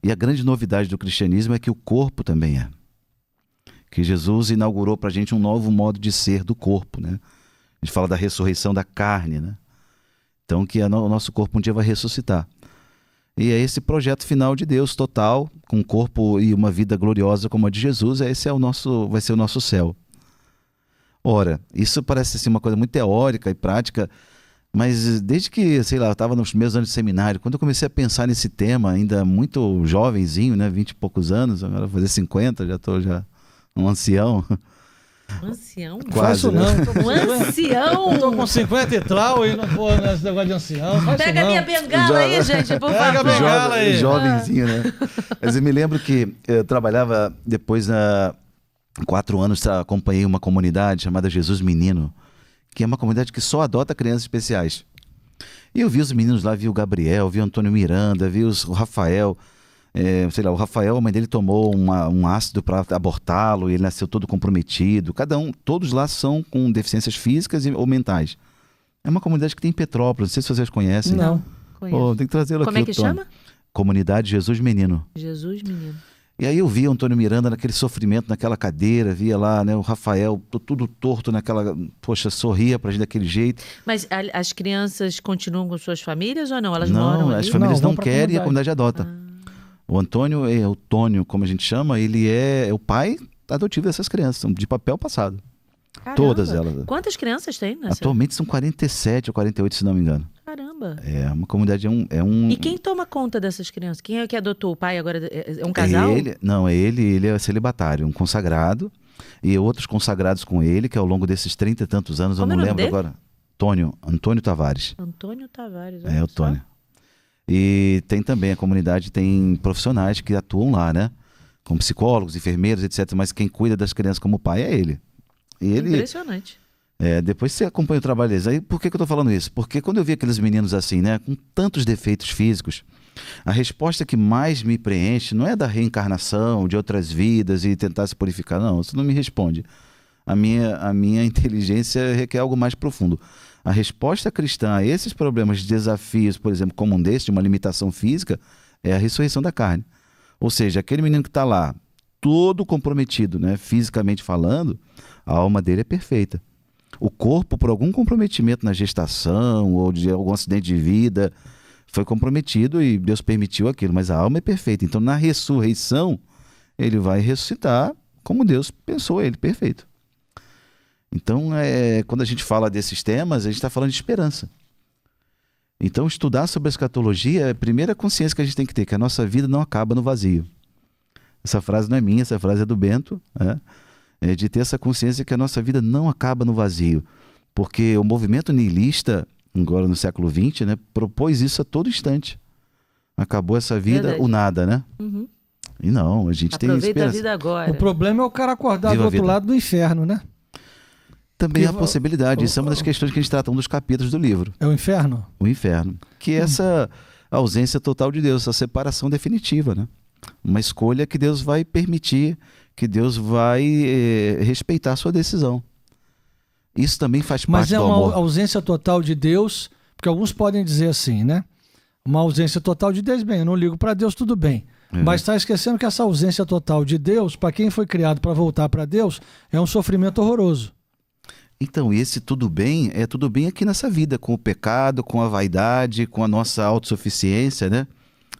E a grande novidade do cristianismo é que o corpo também é. Que Jesus inaugurou para a gente um novo modo de ser do corpo, né? A gente fala da ressurreição da carne, né? Então que o nosso corpo um dia vai ressuscitar. E é esse projeto final de Deus total, com um corpo e uma vida gloriosa como a de Jesus, vai ser o nosso céu. Ora, isso parece assim, uma coisa muito teórica e prática, mas desde que, sei lá, eu estava nos meus anos de seminário, quando eu comecei a pensar nesse tema, ainda muito jovenzinho, né, 20 e poucos anos, agora vou fazer 50, já estou um ancião. Ancião? Quase, Não faço né? não. Um ancião? Eu tô com 50 e tal e não vou nesse negócio de ancião. Faço Pega a não. minha bengala aí, gente, por Pega a favor. bengala aí. Jovenzinho, né? Mas eu me lembro que eu trabalhava depois, 4 anos, acompanhei uma comunidade chamada Jesus Menino, que é uma comunidade que só adota crianças especiais. E eu vi os meninos lá, vi o Gabriel, vi o Antônio Miranda, vi o Rafael. O Rafael, a mãe dele tomou um ácido para abortá-lo, e ele nasceu todo comprometido. Todos lá são com deficiências físicas ou mentais. É uma comunidade que tem em Petrópolis, não sei se vocês conhecem. Não. Conheço. Tem que trazê-lo aqui. Como é que Tony. chama? Comunidade Jesus Menino. Jesus Menino. E aí eu vi o Antônio Miranda naquele sofrimento, naquela cadeira, via lá, né, o Rafael tudo torto naquela... Poxa, sorria pra gente daquele jeito. Mas as crianças continuam com suas famílias ou não? Elas Não, moram as ali? famílias Não, não vão pra querem e a comunidade. comunidade adota. O Antônio, o Tônio, como a gente chama, ele é o pai adotivo dessas crianças, são de papel passado. Caramba. Todas elas. Quantas crianças tem nessa? Atualmente são 47 ou 48, se não me engano. Caramba. É uma comunidade, é um... E quem toma conta dessas crianças? Quem é que adotou? O pai agora é um casal? Ele é celibatário, um consagrado, e outros consagrados com ele, que ao longo desses 30 e tantos anos, Como eu é não o nome lembro dele? agora. Antônio Tavares. Antônio Tavares. É olha o só. Tônio. E tem também, a comunidade tem profissionais que atuam lá, né? Como psicólogos, enfermeiros, etc. Mas quem cuida das crianças como pai é ele. E ele, Impressionante. Depois você acompanha o trabalho deles. Aí, por que eu tô falando isso? Porque quando eu vi aqueles meninos assim, né, com tantos defeitos físicos, a resposta que mais me preenche não é da reencarnação, de outras vidas e tentar se purificar. Não, isso não me responde. A minha inteligência requer algo mais profundo. A resposta cristã a esses problemas, desafios, por exemplo, como um desse, de uma limitação física, é a ressurreição da carne. Ou seja, aquele menino que está lá, todo comprometido, né, fisicamente falando, a alma dele é perfeita. O corpo, por algum comprometimento na gestação ou de algum acidente de vida, foi comprometido e Deus permitiu aquilo, mas a alma é perfeita. Então, na ressurreição, ele vai ressuscitar como Deus pensou ele, perfeito. Então, quando a gente fala desses temas, a gente está falando de esperança. Então, estudar sobre a escatologia é a primeira consciência que a gente tem que ter, que a nossa vida não acaba no vazio. Essa frase não é minha, essa frase é do Bento, né? É de ter essa consciência que a nossa vida não acaba no vazio. Porque o movimento niilista, agora no século XX, né, propôs isso a todo instante. Acabou essa vida, Verdade. o nada, né? Uhum. E não, a gente tem Aproveita a esperança. vida agora. O problema é o cara acordar Viva do a outro vida. lado do inferno, né? Também há a Viva- possibilidade, isso é uma das questões que a gente trata, um dos capítulos do livro, É o inferno? o inferno. Que é essa ausência total de Deus, essa separação definitiva, né? Uma escolha que Deus vai permitir, que Deus vai respeitar a sua decisão. Isso também faz Mas parte é do uma amor. ausência total de Deus, porque alguns podem dizer assim, né? Uma ausência total de Deus, bem, eu não ligo para Deus, tudo bem. Mas está esquecendo que essa ausência total de Deus, para quem foi criado para voltar para Deus, é um sofrimento horroroso. Então, esse tudo bem é tudo bem aqui nessa vida, com o pecado, com a vaidade, com a nossa autossuficiência, né?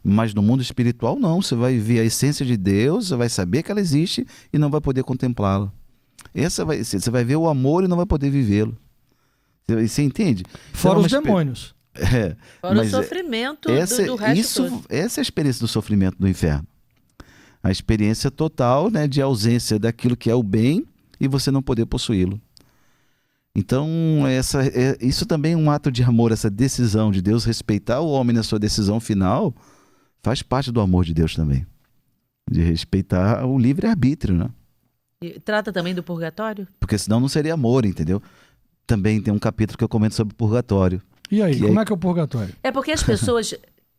Mas no mundo espiritual não, você vai ver a essência de Deus, você vai saber que ela existe e não vai poder contemplá-la. Você vai ver o amor e não vai poder vivê-lo. Você entende? Fora Então, os é uma demônios. Fora o mas sofrimento essa, do resto todo. essa é a experiência do sofrimento do inferno. A experiência total, né, de ausência daquilo que é o bem e você não poder possuí-lo. Então, isso também é um ato de amor, essa decisão de Deus respeitar o homem na sua decisão final, faz parte do amor de Deus também. De respeitar o livre-arbítrio, né? E trata também do purgatório? Porque senão não seria amor, entendeu? Também tem um capítulo que eu comento sobre o purgatório. E aí, Que como é- é que é o purgatório? É porque as pessoas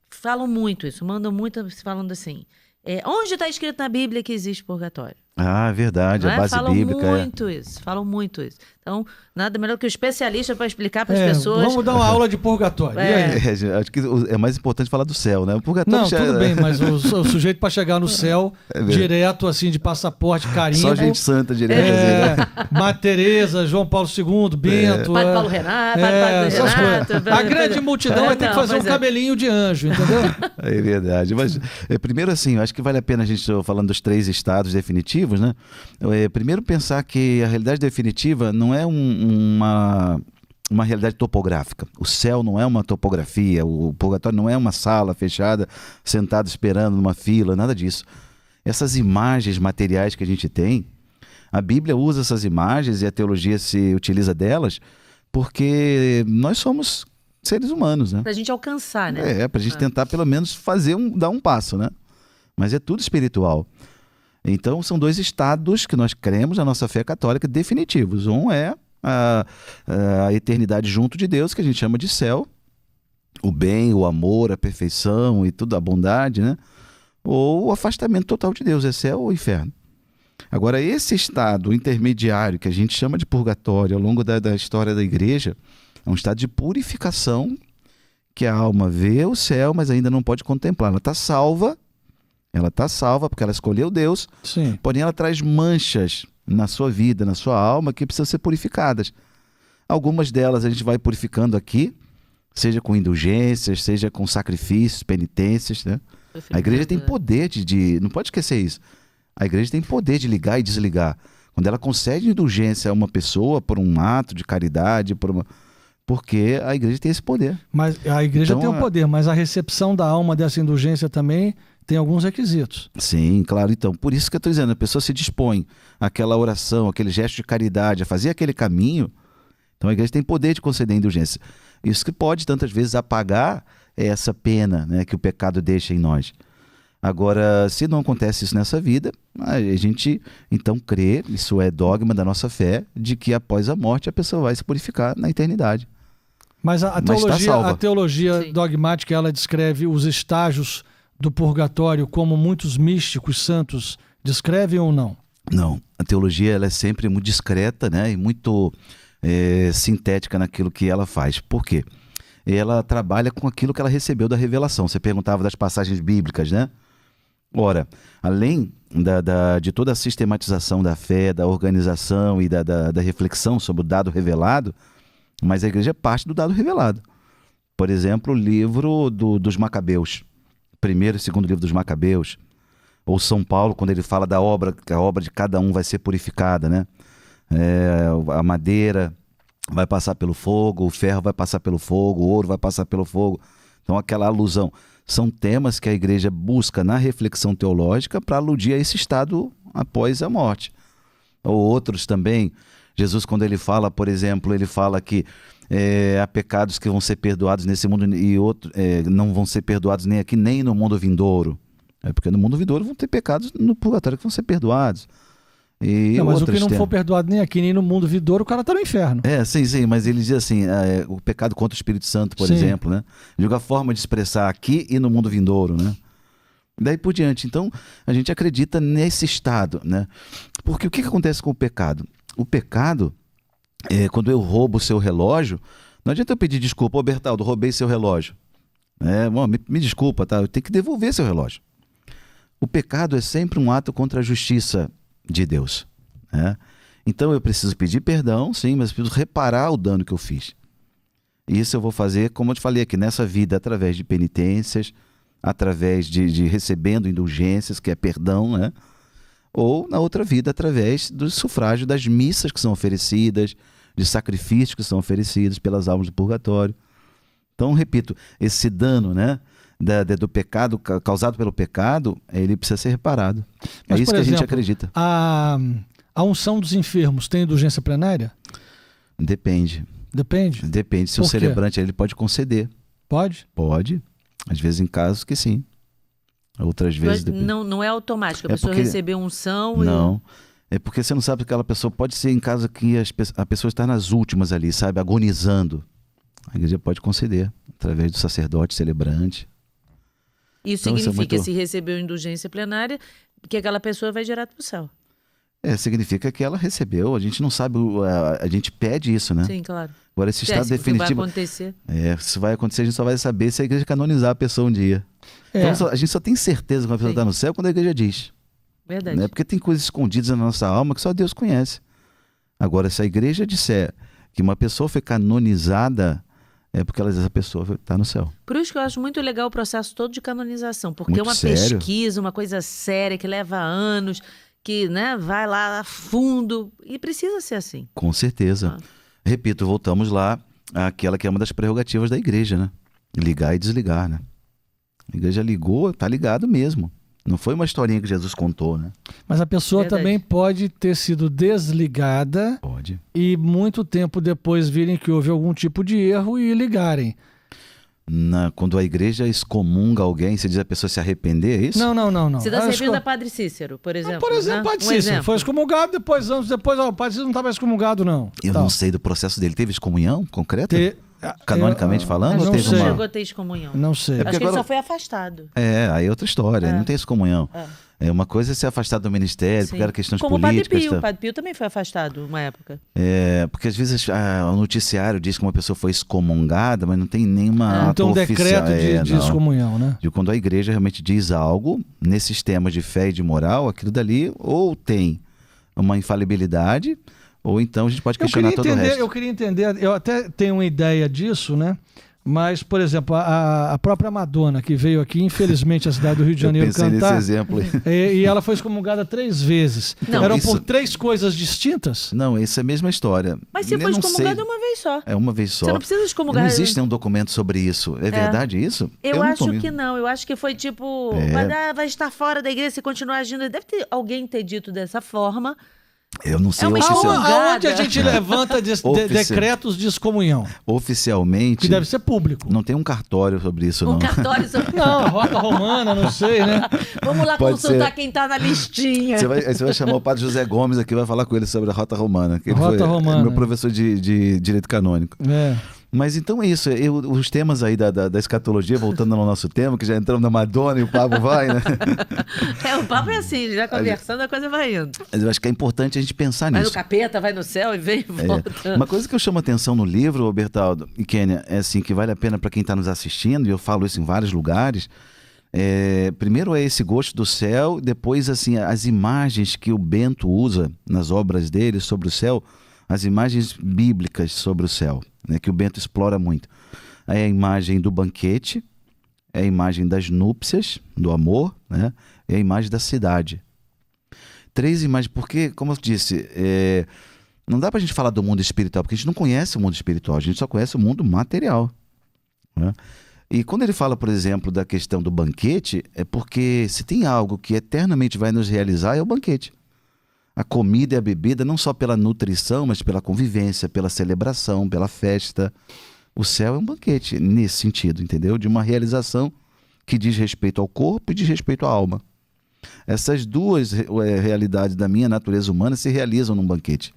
falam muito isso, mandam muito falando assim. Onde está escrito na Bíblia que existe purgatório? Ah, verdade, Não a é? base Falam bíblica. muito isso, falam muito isso. Então, nada melhor que o especialista para explicar para as É, pessoas. vamos dar uma aula de purgatório. E aí? Acho que é mais importante falar do céu, né? O purgatório Não, já- tudo bem, mas o sujeito para chegar no céu, verdade. direto assim, de passaporte, carimbo. Só gente santa direto. assim, né? Madre Teresa, João Paulo II, Bento. Padre Paulo Renato, Padre essas Renato. coisas. A grande multidão vai ter que fazer um cabelinho de anjo, entendeu? É verdade. Mas, primeiro, assim, eu acho que vale a pena a gente falando dos 3 estados definitivos, né? Primeiro, pensar que a realidade definitiva não é uma realidade topográfica. O céu não é uma topografia, o purgatório não é uma sala fechada, sentado esperando numa fila, nada disso. Essas imagens materiais que a gente tem, a Bíblia usa essas imagens e a teologia se utiliza delas porque nós somos seres humanos, né? Para a gente alcançar, né? Para a gente tentar pelo menos dar um passo, né? Mas é tudo espiritual. Então são 2 estados que nós cremos na nossa fé católica definitivos. Um é a eternidade junto de Deus, que a gente chama de céu, o bem, o amor, a perfeição e tudo, a bondade, né? Ou o afastamento total de Deus, é céu ou inferno. Agora, esse estado intermediário que a gente chama de purgatório ao longo da história da igreja é um estado de purificação que a alma vê o céu, mas ainda não pode contemplar. Ela está salva porque ela escolheu Deus, Sim. porém ela traz manchas na sua vida, na sua alma, que precisam ser purificadas. Algumas delas a gente vai purificando aqui, seja com indulgências, seja com sacrifícios, penitências, né? A igreja tem poder não pode esquecer isso. A igreja tem poder de ligar e desligar. Quando ela concede indulgência a uma pessoa por um ato de caridade, porque a igreja tem esse poder. Mas a igreja Então, tem o poder, mas a recepção da alma dessa indulgência também tem alguns requisitos. Sim, claro. Então, por isso que eu estou dizendo, a pessoa se dispõe àquela oração, aquele gesto de caridade, a fazer aquele caminho, então a igreja tem poder de conceder indulgência. Isso que pode, tantas vezes, apagar essa pena, né, que o pecado deixa em nós. Agora, se não acontece isso nessa vida, a gente então crê, isso é dogma da nossa fé, de que após a morte a pessoa vai se purificar na eternidade. Mas a Mas tá salva. teologia Sim. dogmática, ela descreve os estágios do purgatório como muitos místicos santos descrevem ou não? Não, a teologia ela é sempre muito discreta, né, e muito sintética naquilo que ela faz. Por quê? Ela trabalha com aquilo que ela recebeu da revelação. Você perguntava das passagens bíblicas, né? Ora, além de toda a sistematização da fé, da organização e da reflexão sobre o dado revelado, mas a igreja parte do dado revelado. Por exemplo, o livro dos Macabeus, primeiro e segundo livro dos Macabeus, ou São Paulo, quando ele fala da obra, que a obra de cada um vai ser purificada, né? A madeira vai passar pelo fogo, o ferro vai passar pelo fogo, o ouro vai passar pelo fogo. Então, aquela alusão. São temas que a igreja busca na reflexão teológica para aludir a esse estado após a morte. Ou outros também, Jesus, quando ele fala, por exemplo, ele fala que há pecados que vão ser perdoados nesse mundo e outros não vão ser perdoados nem aqui, nem no mundo vindouro. Porque no mundo vindouro vão ter pecados no purgatório que vão ser perdoados. Não, mas o que não for perdoado nem aqui, nem no mundo vindouro, o cara tá no inferno. Sim, mas ele diz assim, o pecado contra o Espírito Santo, por exemplo, né? Digo, a forma de expressar aqui e no mundo vindouro, né? Daí por diante. Então, a gente acredita nesse estado, né? Porque o que acontece com o pecado? O pecado, quando eu roubo o seu relógio, não adianta eu pedir desculpa, Bertaldo, roubei seu relógio. Me desculpa, tá? Eu tenho que devolver seu relógio. O pecado é sempre um ato contra a justiça de Deus, né? Então eu preciso pedir perdão, sim, mas preciso reparar o dano que eu fiz. E isso eu vou fazer, como eu te falei aqui, nessa vida, através de penitências, através de recebendo indulgências, que é perdão, né? Ou na outra vida, através do sufrágio das missas que são oferecidas, de sacrifícios que são oferecidos pelas almas do purgatório. Então, repito, esse dano, né, do pecado, causado pelo pecado, ele precisa ser reparado. Mas, é isso por que exemplo, a gente acredita. A unção dos enfermos tem indulgência plenária? Depende. Depende? Depende. Se o celebrante ele pode conceder. Pode? Pode. Às vezes em casos que sim. Outras vezes... Não é automático. A pessoa recebeu unção... Não. É porque você não sabe que aquela pessoa pode ser em caso que a pessoa está nas últimas ali, sabe? Agonizando. A igreja pode conceder, através do sacerdote celebrante. Isso então, significa, se recebeu indulgência plenária, que aquela pessoa vai direto para o céu. Significa que ela recebeu. A gente não sabe, a gente pede isso, né? Sim, claro. Agora, esse estado definitivo... vai acontecer. Se vai acontecer, a gente só vai saber se a igreja canonizar a pessoa um dia. Então, a gente só tem certeza que uma pessoa está no céu quando a igreja diz. Verdade. Né? Porque tem coisas escondidas na nossa alma que só Deus conhece. Agora, se a igreja disser que uma pessoa foi canonizada... É porque essa pessoa está no céu. Por isso que eu acho muito legal o processo todo de canonização. Porque muito é uma sério. pesquisa, uma coisa séria, que leva anos, que vai lá a fundo. E precisa ser assim. Com certeza. Repito, voltamos lá àquela que é uma das prerrogativas da igreja, né? Ligar e desligar, né? A igreja ligou, está ligado mesmo. Não foi uma historinha que Jesus contou, né? Mas a pessoa também pode ter sido desligada. Pode. E muito tempo depois virem que houve algum tipo de erro e ligarem. Quando a igreja excomunga alguém, você diz a pessoa se arrepender, é isso? Não. Você está se referindo a Padre Cícero, por exemplo. Por exemplo, Padre Cícero. Foi excomungado, anos depois, o Padre Cícero não estava excomungado, não. Eu não sei do processo dele. Teve excomunhão concreta? Canonicamente falando? Não teve sei. Chegou a ter excomunhão. Não sei. Acho que ele só foi afastado. Aí é outra história. Não tem excomunhão. Uma coisa é ser afastado do ministério, porque era questões políticas. Como o Padre Pio. O Padre Pio também foi afastado uma época. Porque às vezes o noticiário diz que uma pessoa foi excomungada, mas não tem nenhuma não tem um decreto de excomunhão, né? De quando a igreja realmente diz algo, nesses temas de fé e de moral, aquilo dali ou tem uma infalibilidade, ou então a gente pode questionar todo o resto. Eu queria entender, eu até tenho uma ideia disso, né? Mas, por exemplo, a própria Madonna, que veio aqui, infelizmente, à cidade do Rio de Janeiro cantar. Nesse exemplo. E ela foi excomungada 3 vezes. Eram por 3 coisas distintas? Não, essa é a mesma história. Mas você foi excomungada uma vez só. É uma vez só. Você não precisa excomungar. Não existe nenhum documento sobre isso. É verdade isso? Eu acho que não. Eu acho que foi tipo, vai estar fora da igreja se continuar agindo. Deve ter alguém ter dito dessa forma. Eu não sei É uma oficial- escolha. Aonde a gente levanta decretos de excomunhão? oficialmente. Que deve ser público. Não tem um cartório sobre isso, Um não. cartório sobre... Não, Rota Romana, não sei, né? Vamos lá Pode consultar ser. quem tá na listinha. Aí você vai chamar o padre José Gomes aqui, vai falar com ele sobre a Rota Romana. Que ele Rota foi Romana. meu professor de direito canônico. É. Mas então é isso. Os temas aí da escatologia, voltando ao nosso tema, que já entramos na Madonna e o papo vai, né? O papo é assim, já conversando, a coisa vai indo. Mas eu acho que é importante a gente pensar Vai nisso. no capeta, vai no céu e vem e volta. Uma coisa que eu chamo a atenção no livro, Bertaldo e Kênia, é assim, que vale a pena para quem está nos assistindo, e eu falo isso em vários lugares. Primeiro é esse gosto do céu, depois assim as imagens que o Bento usa nas obras dele sobre o céu, as imagens bíblicas sobre o céu, né, que o Bento explora muito. Aí a imagem do banquete, é a imagem das núpcias, do amor, né, é a imagem da cidade. 3 imagens, porque, como eu disse, não dá pra gente falar do mundo espiritual, porque a gente não conhece o mundo espiritual, a gente só conhece o mundo material, né? E quando ele fala, por exemplo, da questão do banquete, é porque se tem algo que eternamente vai nos realizar, é o banquete. A comida e a bebida, não só pela nutrição, mas pela convivência, pela celebração, pela festa. O céu é um banquete nesse sentido, entendeu? De uma realização que diz respeito ao corpo e diz respeito à alma. Essas duas realidades da minha natureza humana se realizam num banquete.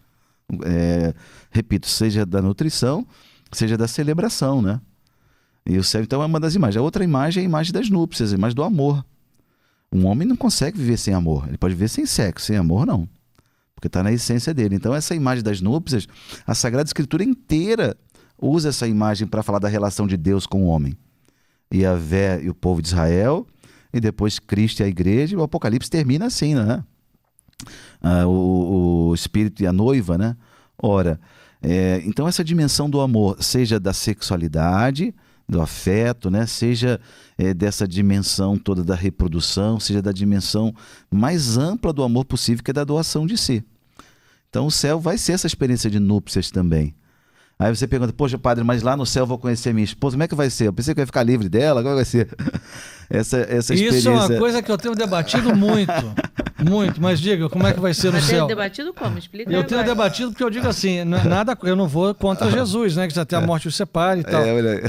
Repito, seja da nutrição, seja da celebração, né? E o céu, então, é uma das imagens. A outra imagem é a imagem das núpcias, a imagem do amor. Um homem não consegue viver sem amor. Ele pode viver sem sexo, sem amor não. Porque está na essência dele. Então, essa imagem das núpcias, a Sagrada Escritura inteira usa essa imagem para falar da relação de Deus com o homem. Yahvé e o povo de Israel, e depois Cristo e a igreja, e o Apocalipse termina assim, né? O Espírito e a noiva, né? Ora, então essa dimensão do amor, seja da sexualidade, do afeto, né? Seja dessa dimensão toda da reprodução, seja da dimensão mais ampla do amor possível, que é da doação de si. Então o céu vai ser essa experiência de núpcias também. Aí você pergunta, poxa, padre, mas lá no céu eu vou conhecer minha esposa, como é que vai ser? Eu pensei que eu ia ficar livre dela, agora vai ser essa experiência. Isso é uma coisa que eu tenho debatido muito, muito, mas diga, como é que vai ser no Mas céu? debatido como? Explica Eu aí tenho agora. debatido porque eu digo assim, nada, eu não vou contra Jesus, né? Que até a morte o separe e tal.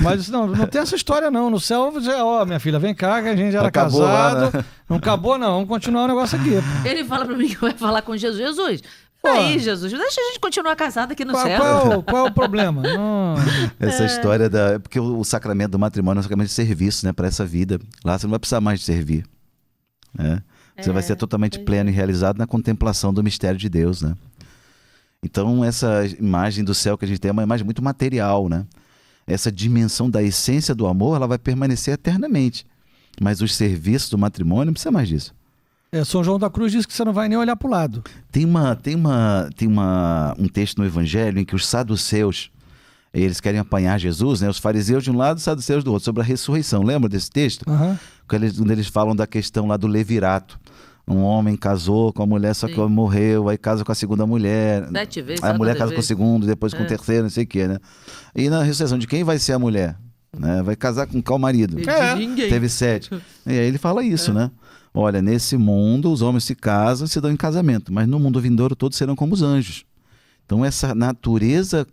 Mas não tem essa história não. No céu, minha filha, vem cá, que a gente era Acabou casado. lá, né? Não acabou não, vamos continuar o negócio aqui. Ele fala pra mim que vai falar com Jesus. Jesus, aí, Jesus, deixa a gente continuar casado aqui no céu. Qual é o problema? Não. Essa história porque o sacramento do matrimônio é um sacramento de serviço, né? Para essa vida. Lá você não vai precisar mais de servir, né? Você vai ser totalmente pleno e realizado na contemplação do mistério de Deus, né? Então essa imagem do céu que a gente tem é uma imagem muito material, né? Essa dimensão da essência do amor, ela vai permanecer eternamente. Mas os serviços do matrimônio não precisa mais disso. São João da Cruz diz que você não vai nem olhar para o lado. Tem um texto no Evangelho em que os saduceus, eles querem apanhar Jesus, né? Os fariseus de um lado, os saduceus do outro, sobre a ressurreição. Lembra desse texto? Uhum. Quando eles falam da questão lá do levirato. Um homem casou com a mulher, só que o homem morreu, aí casa com a segunda mulher. 7 vezes. Aí a só mulher toda casa com o vez. segundo, depois com o terceiro, não sei o quê, né? E na ressurreição, de quem vai ser a mulher? Né? Vai casar com qual marido? De ninguém. Teve 7. E aí ele fala isso, né? Olha, nesse mundo os homens se casam e se dão em casamento, mas no mundo vindouro todos serão como os anjos. Então essa natureza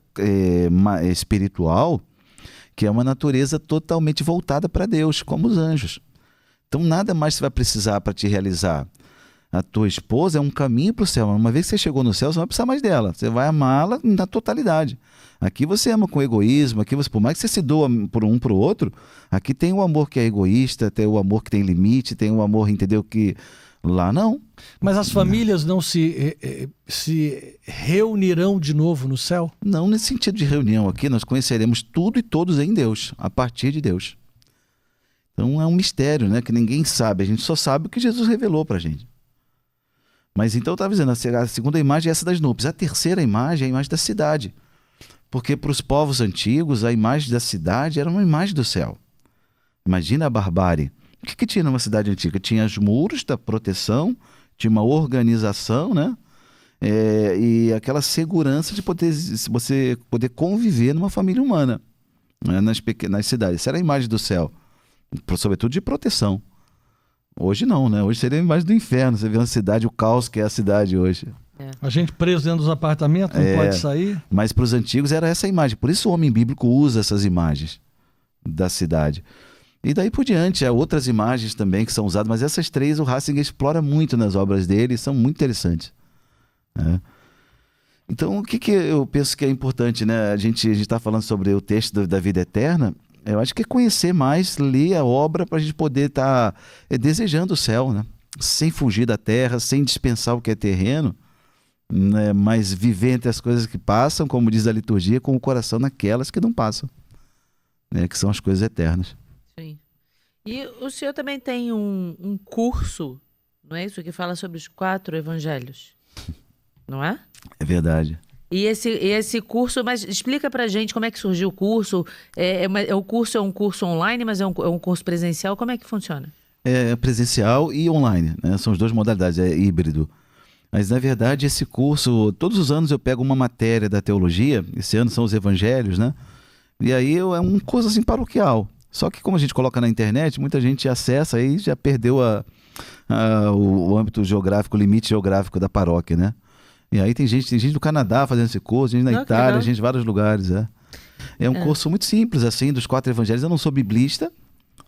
espiritual, que é uma natureza totalmente voltada para Deus, como os anjos. Então nada mais você vai precisar para te realizar. A tua esposa é um caminho para o céu. Uma vez que você chegou no céu, você não vai precisar mais dela. Você vai amá-la na totalidade. Aqui você ama com egoísmo, aqui você, por mais que você se doa por um para o outro, aqui tem o amor que é egoísta, tem o amor que tem limite, tem o amor, entendeu, que lá não. Mas as famílias não se reunirão de novo no céu? Não nesse sentido de reunião aqui, nós conheceremos tudo e todos em Deus, a partir de Deus. Então é um mistério, né, que ninguém sabe, a gente só sabe o que Jesus revelou para a gente. Mas então eu estava dizendo, a segunda imagem é essa das núpcias, a terceira imagem é a imagem da cidade. Porque para os povos antigos, a imagem da cidade era uma imagem do céu. Imagina a barbárie. O que tinha numa cidade antiga? Tinha os muros da proteção, tinha uma organização, né? E aquela segurança de você poder conviver numa família humana, né? Nas cidades. Essa era a imagem do céu, sobretudo de proteção. Hoje não, né? Hoje seria a imagem do inferno. Você vê uma cidade, o caos que é a cidade hoje. A gente preso dentro dos apartamentos, não pode sair. Mas para os antigos era essa imagem. Por isso o homem bíblico usa essas imagens da cidade. E daí por diante, há outras imagens também que são usadas, mas essas três o Ratzinger explora muito nas obras dele e são muito interessantes. Né? Então, o que eu penso que é importante, né? A gente está falando sobre o texto da vida eterna. Eu acho que é conhecer mais, ler a obra para a gente poder estar desejando o céu, né? Sem fugir da terra, sem dispensar o que é terreno, né? Mas viver entre as coisas que passam, como diz a liturgia, com o coração naquelas que não passam, né? Que são as coisas eternas. Sim. E o senhor também tem um curso, não é isso? Que fala sobre os 4 evangelhos, não é? É verdade. E esse curso, mas explica pra gente como é que surgiu o curso. O curso é um curso online, mas é um curso presencial. Como é que funciona? É presencial e online, né? São as duas modalidades, é híbrido. Mas, na verdade, esse curso, todos os anos eu pego uma matéria da teologia, esse ano são os evangelhos, né? E aí é um curso assim paroquial. Só que como a gente coloca na internet, muita gente acessa e já perdeu o âmbito geográfico, o limite geográfico da paróquia, né? E aí tem gente do Canadá fazendo esse curso, gente na Itália, gente de vários lugares. É um curso muito simples, assim, dos 4 evangelhos. Eu não sou biblista,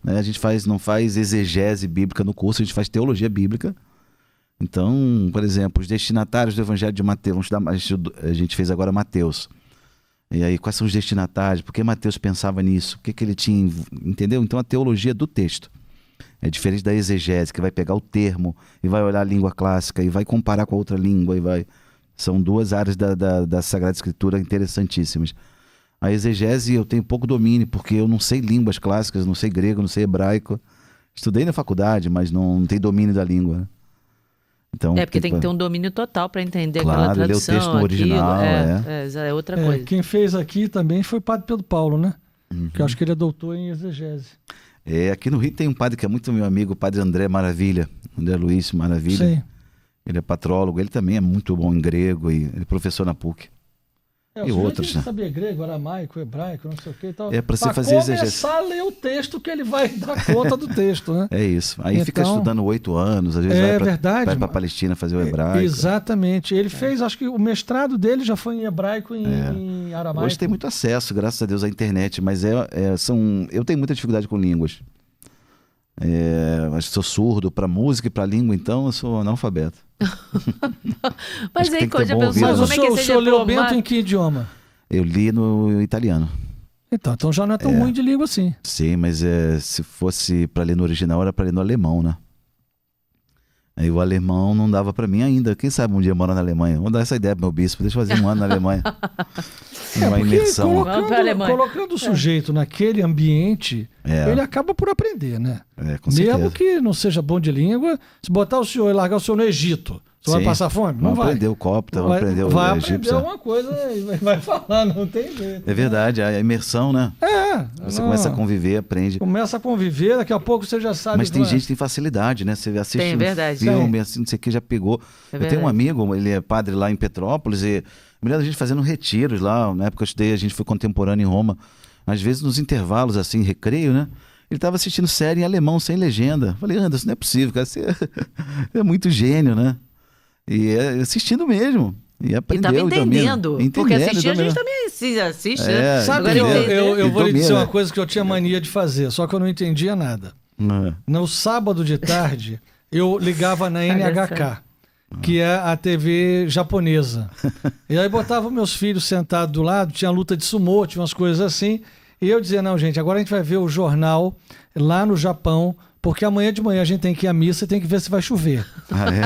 né? A gente não faz exegese bíblica no curso, a gente faz teologia bíblica. Então, por exemplo, os destinatários do evangelho de Mateus, a gente fez agora Mateus. E aí, quais são os destinatários? Por que Mateus pensava nisso? O que ele tinha, entendeu? Então, a teologia do texto é diferente da exegese, que vai pegar o termo e vai olhar a língua clássica e vai comparar com a outra língua. São 2 áreas da Sagrada Escritura interessantíssimas. A exegese eu tenho pouco domínio, porque eu não sei línguas clássicas, não sei grego, não sei hebraico. Estudei na faculdade, mas não tenho domínio da língua. Então, porque tem que ter um domínio total para entender claro, aquela tradução. Ler o texto no original. É outra coisa. Quem fez aqui também foi o padre Pedro Paulo, né? Que eu acho que ele é doutor em exegese. Aqui no Rio tem um padre que é muito meu amigo, o padre André Maravilha. André Luiz Maravilha. Sim. Ele é patrólogo, ele também é muito bom em grego e ele é professor na PUC. E outros, né? Sabia grego, aramaico, hebraico, não sei o que e tal. Para você fazer exegese. Começar a ler o texto que ele vai dar conta do texto, né? É isso. Aí fica estudando 8 anos, às vezes vai para a Palestina fazer o hebraico. Exatamente. Ele fez, acho que o mestrado dele já foi em hebraico e em aramaico. Hoje tem muito acesso, graças a Deus, à internet, mas eu tenho muita dificuldade com línguas. Acho que sou surdo para música e para língua, então eu sou analfabeto. Mas aí, já pensou, mas como é que o senhor leu Bento em que idioma? Eu li no italiano. Então já não é tão ruim de língua assim. Sim, mas se fosse para ler no original, era para ler no alemão, né? Aí o alemão não dava para mim ainda. Quem sabe um dia morar na Alemanha? Vou dar essa ideia pro meu bispo. Deixa eu fazer um ano na Alemanha. Uma imersão. Colocando o sujeito naquele ambiente, ele acaba por aprender, né? Com certeza. Mesmo que não seja bom de língua, se botar o senhor e largar o senhor no Egito, você vai passar fome? Não vai. Aprender o copta, vai aprender o egípcio. Vai aprender alguma coisa e vai falar, não tem jeito. É verdade, a imersão, né? Você começa a conviver, aprende. Começa a conviver, daqui a pouco você já sabe. Mas tem gente que tem facilidade, né? Você assiste filme, assim, não sei o que, já pegou. Eu tenho um amigo, ele é padre lá em Petrópolis, e me lembro da gente fazendo retiros lá, na época que eu estudei, a gente foi contemporâneo em Roma. Às vezes nos intervalos, assim, recreio, né? Ele estava assistindo série em alemão, sem legenda. Falei, Anderson, não é possível, cara, você é muito gênio, né? E assistindo mesmo. E aprendeu. E estava entendendo. Porque assistir a gente também assiste. Sabe, eu vou lhe dizer uma coisa que eu tinha mania de fazer, só que eu não entendia nada. No sábado de tarde, eu ligava na NHK, que é a TV japonesa. E aí botava meus filhos sentados do lado, tinha luta de sumô, tinha umas coisas assim. E eu dizia, não, gente, agora a gente vai ver o jornal lá no Japão, porque amanhã de manhã a gente tem que ir à missa e tem que ver se vai chover.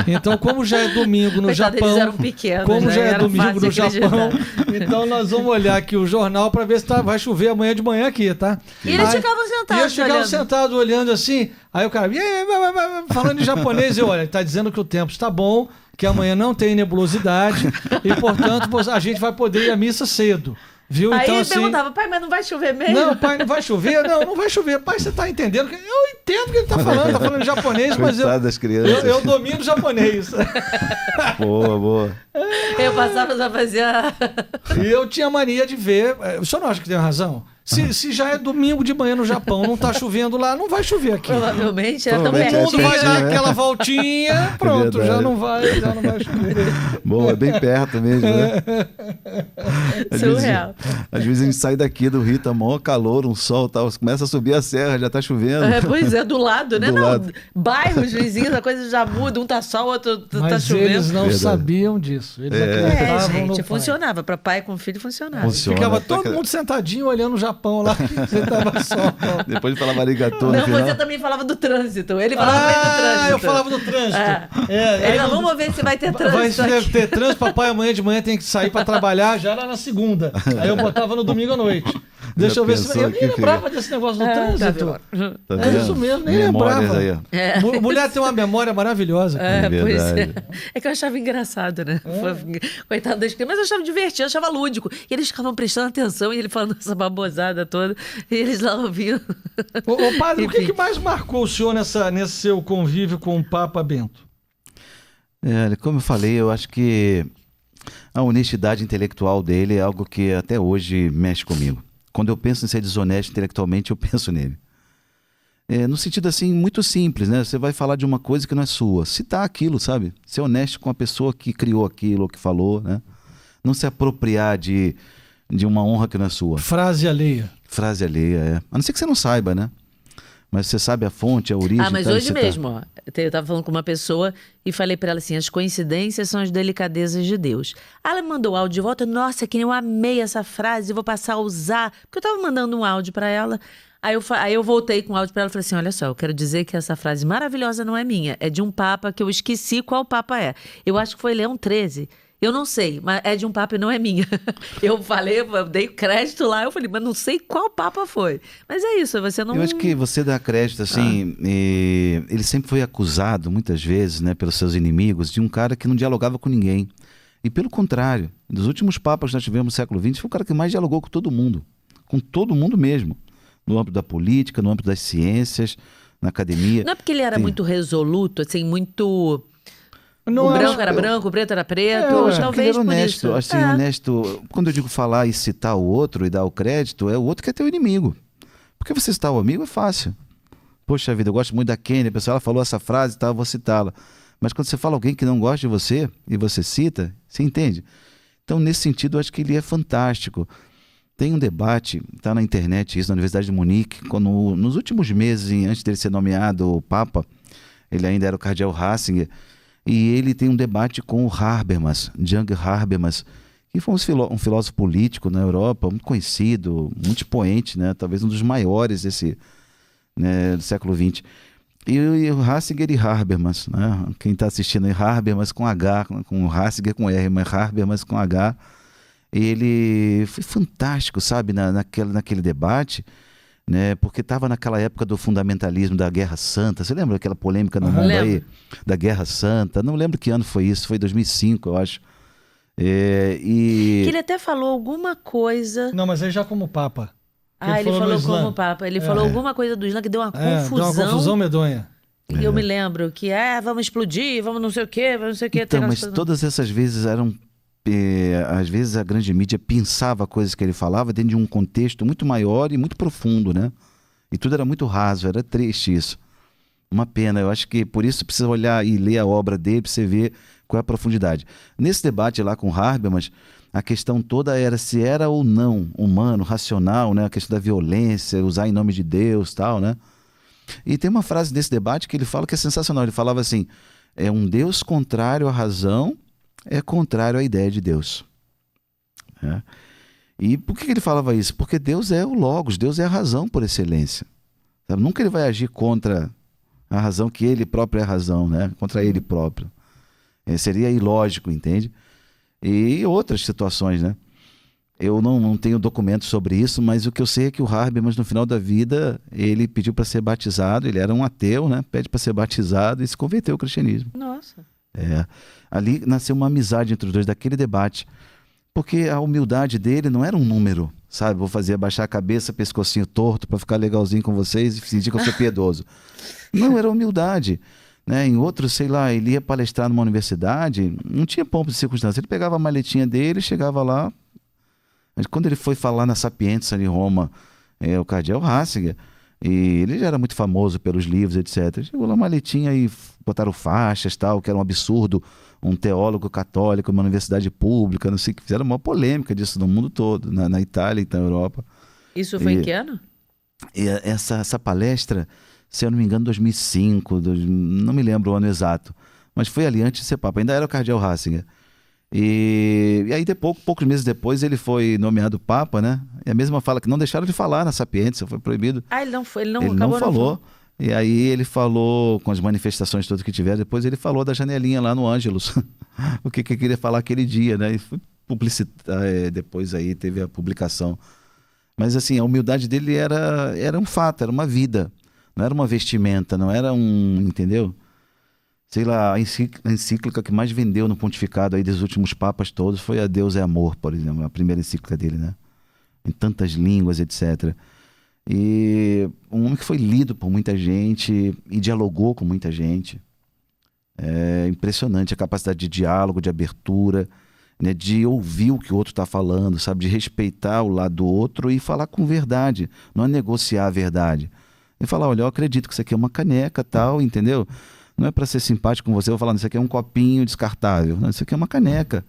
Então, como já é domingo no Japão, eles eram pequenos, como já é domingo no Japão, então nós vamos olhar aqui o jornal para ver se vai chover amanhã de manhã aqui, tá? E eles ficavam sentados. E eles ficavam sentados olhando assim, aí o cara falando em japonês, e olha, ele tá dizendo que o tempo está bom, que amanhã não tem nebulosidade e, portanto, a gente vai poder ir à missa cedo. Viu? Aí então, ele assim, perguntava, pai, mas não vai chover mesmo? Não, pai, não vai chover? Não vai chover. Pai, você tá entendendo? Eu entendo o que ele tá falando japonês, mas eu domino japonês. Boa. Eu passava a fazer E eu tinha mania de ver, o senhor não acha que tem razão? Se já é domingo de manhã no Japão, não tá chovendo lá, não vai chover aqui. Provavelmente é tão Provavelmente Todo mundo pertinho. vai dar né? aquela voltinha, pronto, verdade. já não vai chover. Bom, é bem perto mesmo, né? Surreal. Às vezes a gente sai daqui do Rio, tá mó calor, um sol e tal, começa a subir a serra, já tá chovendo. Pois é, do lado, né? Do Não, lado. bairros vizinhos, a coisa já muda, um tá sol, o outro tá Mas chovendo. eles não Verdade. sabiam disso. Eles É, acreditavam no gente, pai. funcionava. Pra pai com filho funcionava. Funciona. Ficava Tá todo ca- mundo sentadinho olhando o Japão lá, você tava só. Depois de falar arigatô no Não, final. você também falava do trânsito. Ele falava bem do trânsito. Eu falava do trânsito. Ele aí falou, não- vamos ver se vai ter Vai trânsito aqui. ter trânsito, papai amanhã de manhã tem que sair pra trabalhar já lá na segunda. Aí eu botava no domingo à noite. Deixa Já eu ver se... pensou Eu nem que lembrava desse negócio do Tá trânsito. vendo? Tá É vendo? isso mesmo, nem Memórias lembrava. aí, ó. Mulher tem uma memória maravilhosa. É, pois é. verdade. É que eu achava engraçado, né? Coitado das crianças, mas eu achava divertido, eu achava lúdico. E eles ficavam prestando atenção e ele falando essa babosada toda. E eles lá ouvindo. Ô, padre, o que Enfim. mais marcou o senhor nesse seu convívio com o Papa Bento? Como eu falei, eu acho que a honestidade intelectual dele é algo que até hoje mexe comigo. Quando eu penso em ser desonesto intelectualmente, eu penso nele. No sentido assim, muito simples, né? Você vai falar de uma coisa que não é sua. Citar aquilo, sabe? Ser honesto com a pessoa que criou aquilo, ou que falou, né? Não se apropriar de uma honra que não é sua. Frase alheia. Frase alheia, é. A não ser que você não saiba, né? Mas você sabe a fonte, a origem. Ah, mas tal, hoje você tá- mesmo, ó, eu tava falando com uma pessoa e falei pra ela assim, as coincidências são as delicadezas de Deus. Ela me mandou o áudio de volta, nossa, que eu amei essa frase, eu vou passar a usar, porque eu tava mandando um áudio pra ela, aí eu voltei com o áudio pra ela e falei assim, olha só, eu quero dizer que essa frase maravilhosa não é minha, é de um papa que eu esqueci qual papa é. Eu acho que foi Leão XIII. Eu não sei, mas é de um papa e não é minha. Eu falei, eu dei crédito lá, eu falei, mas não sei qual papa foi. Mas é isso, você não... Eu acho que você dá crédito, assim, ele sempre foi acusado, muitas vezes, né, pelos seus inimigos, de um cara que não dialogava com ninguém. E pelo contrário, dos últimos papas que nós tivemos no século XX, foi o cara que mais dialogou com todo mundo mesmo. No âmbito da política, no âmbito das ciências, na academia. Não é porque ele era muito resoluto, assim, muito... Não o era- branco era branco, o preto era preto, Eu acho que ele talvez era por honesto, isso. assim, honesto. Quando eu digo falar e citar o outro e dar o crédito, é o outro que é teu inimigo. Porque você citar o amigo é fácil. Poxa vida, eu gosto muito da Kênia, a pessoa ela falou essa frase e tal, eu vou citá-la. Mas quando você fala alguém que não gosta de você e você cita, você entende? Então, nesse sentido, eu acho que ele é fantástico. Tem um debate, está na internet isso, na Universidade de Munique, quando nos últimos meses, antes dele ser nomeado Papa, ele ainda era o cardeal Ratzinger, e ele tem um debate com o Habermas, Jan Habermas, que foi um filósofo político na Europa, muito conhecido, muito expoente, né? Talvez um dos maiores do século XX. E o Ratzinger e Habermas, né? Quem está assistindo aí, Habermas com H, com Ratzinger com R, mas Habermas com H. Ele foi fantástico, sabe, naquele debate, né? Porque estava naquela época do fundamentalismo da Guerra Santa. Você lembra aquela polêmica no mundo aí Lembro. da Guerra Santa? Não lembro que ano foi isso, foi 2005, eu acho. E Que ele até falou alguma coisa... Não, mas aí já como Papa. Que ele falou no Islã. como papa. Ele falou alguma coisa do Islã que deu uma Deu uma confusão. confusão medonha. E eu me lembro que, vamos explodir, vamos não sei o quê, vamos não sei o quê. então, tem mas aquelas coisas- todas essas vezes eram às vezes a grande mídia pensava coisas que ele falava dentro de um contexto muito maior e muito profundo, né? E tudo era muito raso, era triste isso. Uma pena, eu acho que por isso precisa olhar e ler a obra dele para você ver qual é a profundidade. Nesse debate lá com Habermas, a questão toda era se era ou não humano, racional, né? A questão da violência, usar em nome de Deus, tal, né? E tem uma frase desse debate que ele fala que é sensacional. Ele falava assim, é um Deus contrário à razão, é contrário à ideia de Deus. E por que ele falava isso? Porque Deus é o Logos, Deus é a razão por excelência. Sabe? Nunca ele vai agir contra a razão que ele próprio é a razão, né? Contra ele próprio. Seria ilógico, entende? E outras situações, né? Eu não tenho documentos sobre isso, mas o que eu sei é que o Habermas, no final da vida, ele pediu para ser batizado, ele era um ateu, né? Pede para ser batizado e se converteu ao cristianismo. Nossa. Ali nasceu uma amizade entre os dois, daquele debate. Porque a humildade dele não era um número, sabe? Vou fazer abaixar a cabeça, pescocinho torto para ficar legalzinho com vocês e fingir que eu sou piedoso. Não, era humildade. Né? Em outros, sei lá, ele ia palestrar numa universidade, não tinha pompa de circunstância. Ele pegava a maletinha dele, chegava lá. Mas quando ele foi falar na Sapienza, em Roma, o cardeal Ratzinger. E ele já era muito famoso pelos livros, etc. Chegou lá uma maletinha e botaram faixas, tal, que era um absurdo. Um teólogo católico, uma universidade pública, não sei o que. Fizeram uma polêmica disso no mundo todo, na Itália e na Europa. Isso foi em que ano? E essa palestra, se eu não me engano, 2005, não me lembro o ano exato. Mas foi ali antes de ser papa. Ainda era o cardeal Ratzinger. E aí, poucos meses depois, ele foi nomeado papa, né? E a mesma fala que não deixaram de falar na Sapiência, foi proibido. Ele não foi, ele Ele não falou. E aí ele falou, com as manifestações todas que tiveram, depois ele falou da janelinha lá no Ângelus. O que ele queria falar aquele dia, né? E foi depois aí teve a publicação. Mas assim, a humildade dele era um fato, era uma vida. Não era uma vestimenta, não era entendeu? Sei lá, a encíclica que mais vendeu no pontificado aí dos últimos papas todos foi a Deus é Amor, por exemplo, a primeira encíclica dele, né? Em tantas línguas, etc. E um homem que foi lido por muita gente e dialogou com muita gente. É impressionante a capacidade de diálogo, de abertura, né? De ouvir o que o outro está falando, sabe? De respeitar o lado do outro e falar com verdade, não é negociar a verdade. E falar, olha, eu acredito que isso aqui é uma caneca, tal, entendeu? Não é para ser simpático com você, eu vou falar, isso aqui é um copinho descartável. Não, isso aqui é uma caneca.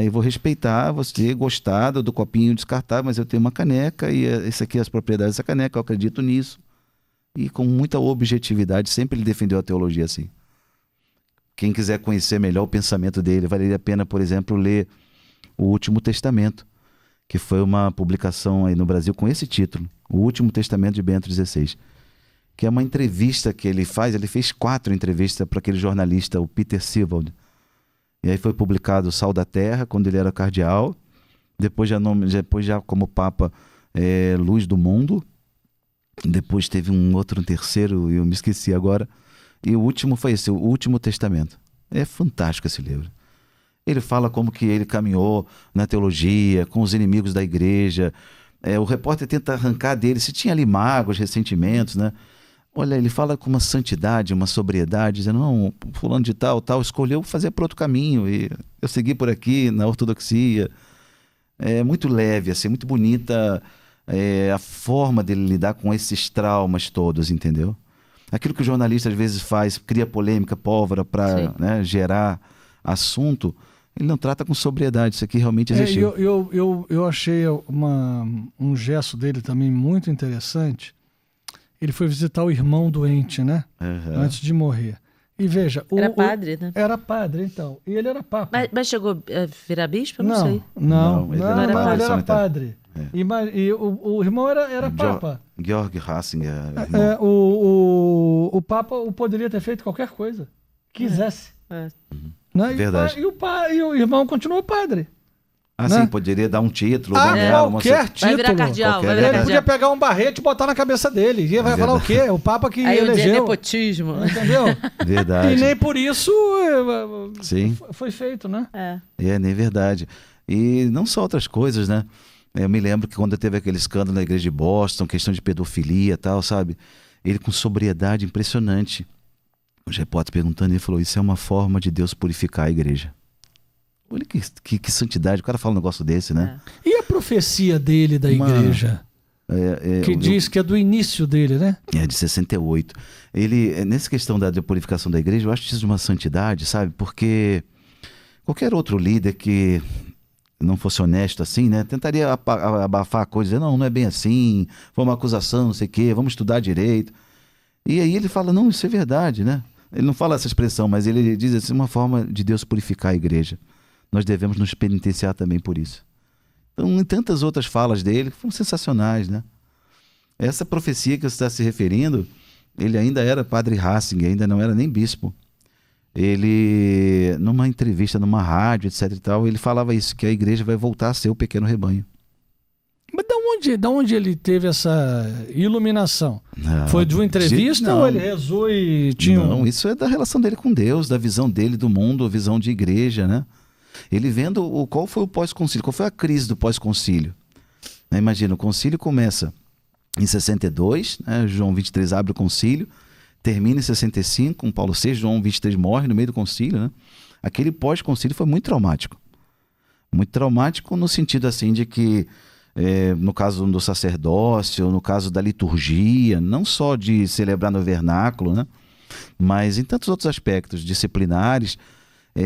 E vou respeitar você, gostar do copinho descartável, mas eu tenho uma caneca e essa aqui é as propriedades dessa caneca, eu acredito nisso. E com muita objetividade, sempre ele defendeu a teologia assim. Quem quiser conhecer melhor o pensamento dele, valeria a pena, por exemplo, ler O Último Testamento, que foi uma publicação aí no Brasil com esse título, O Último Testamento de Bento XVI. Que é uma entrevista que ele fez 4 entrevistas para aquele jornalista, o Peter Siebold. E aí foi publicado o Sal da Terra, quando ele era cardeal, depois já como Papa, Luz do Mundo, depois teve um terceiro, eu me esqueci agora, e o último foi esse, O Último Testamento. É fantástico esse livro. Ele fala como que ele caminhou na teologia, com os inimigos da igreja, o repórter tenta arrancar dele, se tinha ali mágoas, ressentimentos, né? Olha, ele fala com uma santidade, uma sobriedade, dizendo, não, fulano de tal, escolheu fazer por outro caminho, e eu segui por aqui, na ortodoxia. É muito leve, assim, muito bonita a forma dele lidar com esses traumas todos, entendeu? Aquilo que o jornalista às vezes faz, cria polêmica, pólvora para, né, gerar assunto, ele não trata com sobriedade, isso aqui realmente existiu. Eu achei um gesto dele também muito interessante. Ele foi visitar o irmão doente, né? Uhum. Antes de morrer. E veja... Era padre, né? Era padre, então. E ele era papa. Mas chegou a virar bispo? Eu não sei. Não, ele era padre. E o irmão era papa. Georg Ratzinger. O papa poderia ter feito qualquer coisa. Quisesse. Né? Verdade. E o irmão continuou padre. Sim, né? Poderia dar um título. Qualquer título. Vai virar cardeal. Ele podia pegar um barrete e botar na cabeça dele. E vai falar o quê? O Papa que aí elegeu. Aí nepotismo. Entendeu? Verdade. E nem por isso Sim. foi feito, né? Nem verdade. E não só outras coisas, né? Eu me lembro que quando teve aquele escândalo na igreja de Boston, questão de pedofilia e tal, sabe? Ele com sobriedade impressionante. Os repórteres perguntando, ele falou, isso é uma forma de Deus purificar a igreja. Olha que santidade, o cara fala um negócio desse, né? E a profecia dele da igreja? Que diz que é do início dele, né? De 68. Ele, nessa questão da purificação da igreja, eu acho isso de uma santidade, sabe? Porque qualquer outro líder que não fosse honesto assim, né? Tentaria abafar a coisa, dizer, não é bem assim, foi uma acusação, não sei o quê, vamos estudar direito. E aí ele fala, não, isso é verdade, né? Ele não fala essa expressão, mas ele diz assim, uma forma de Deus purificar a igreja. Nós devemos nos penitenciar também por isso. Então, em tantas outras falas dele, que foram sensacionais, né? Essa profecia que você está se referindo, ele ainda era padre Ratzinger, ainda não era nem bispo. Ele, numa entrevista, numa rádio, etc e tal, ele falava isso, que a igreja vai voltar a ser o pequeno rebanho. Mas da onde ele teve essa iluminação? Foi de uma entrevista ou ele rezou e tinha... Não, isso é da relação dele com Deus, da visão dele do mundo, a visão de igreja, né? Ele vendo qual foi o pós-concílio, qual foi a crise do pós-concílio. Imagina, o concílio começa em 62, né? João 23 abre o concílio, termina em 65, com Paulo VI, João 23 morre no meio do concílio, né? Aquele pós-concílio foi muito traumático. Muito traumático no sentido assim de que no caso do sacerdócio, no caso da liturgia, não só de celebrar no vernáculo, né? Mas em tantos outros aspectos disciplinares,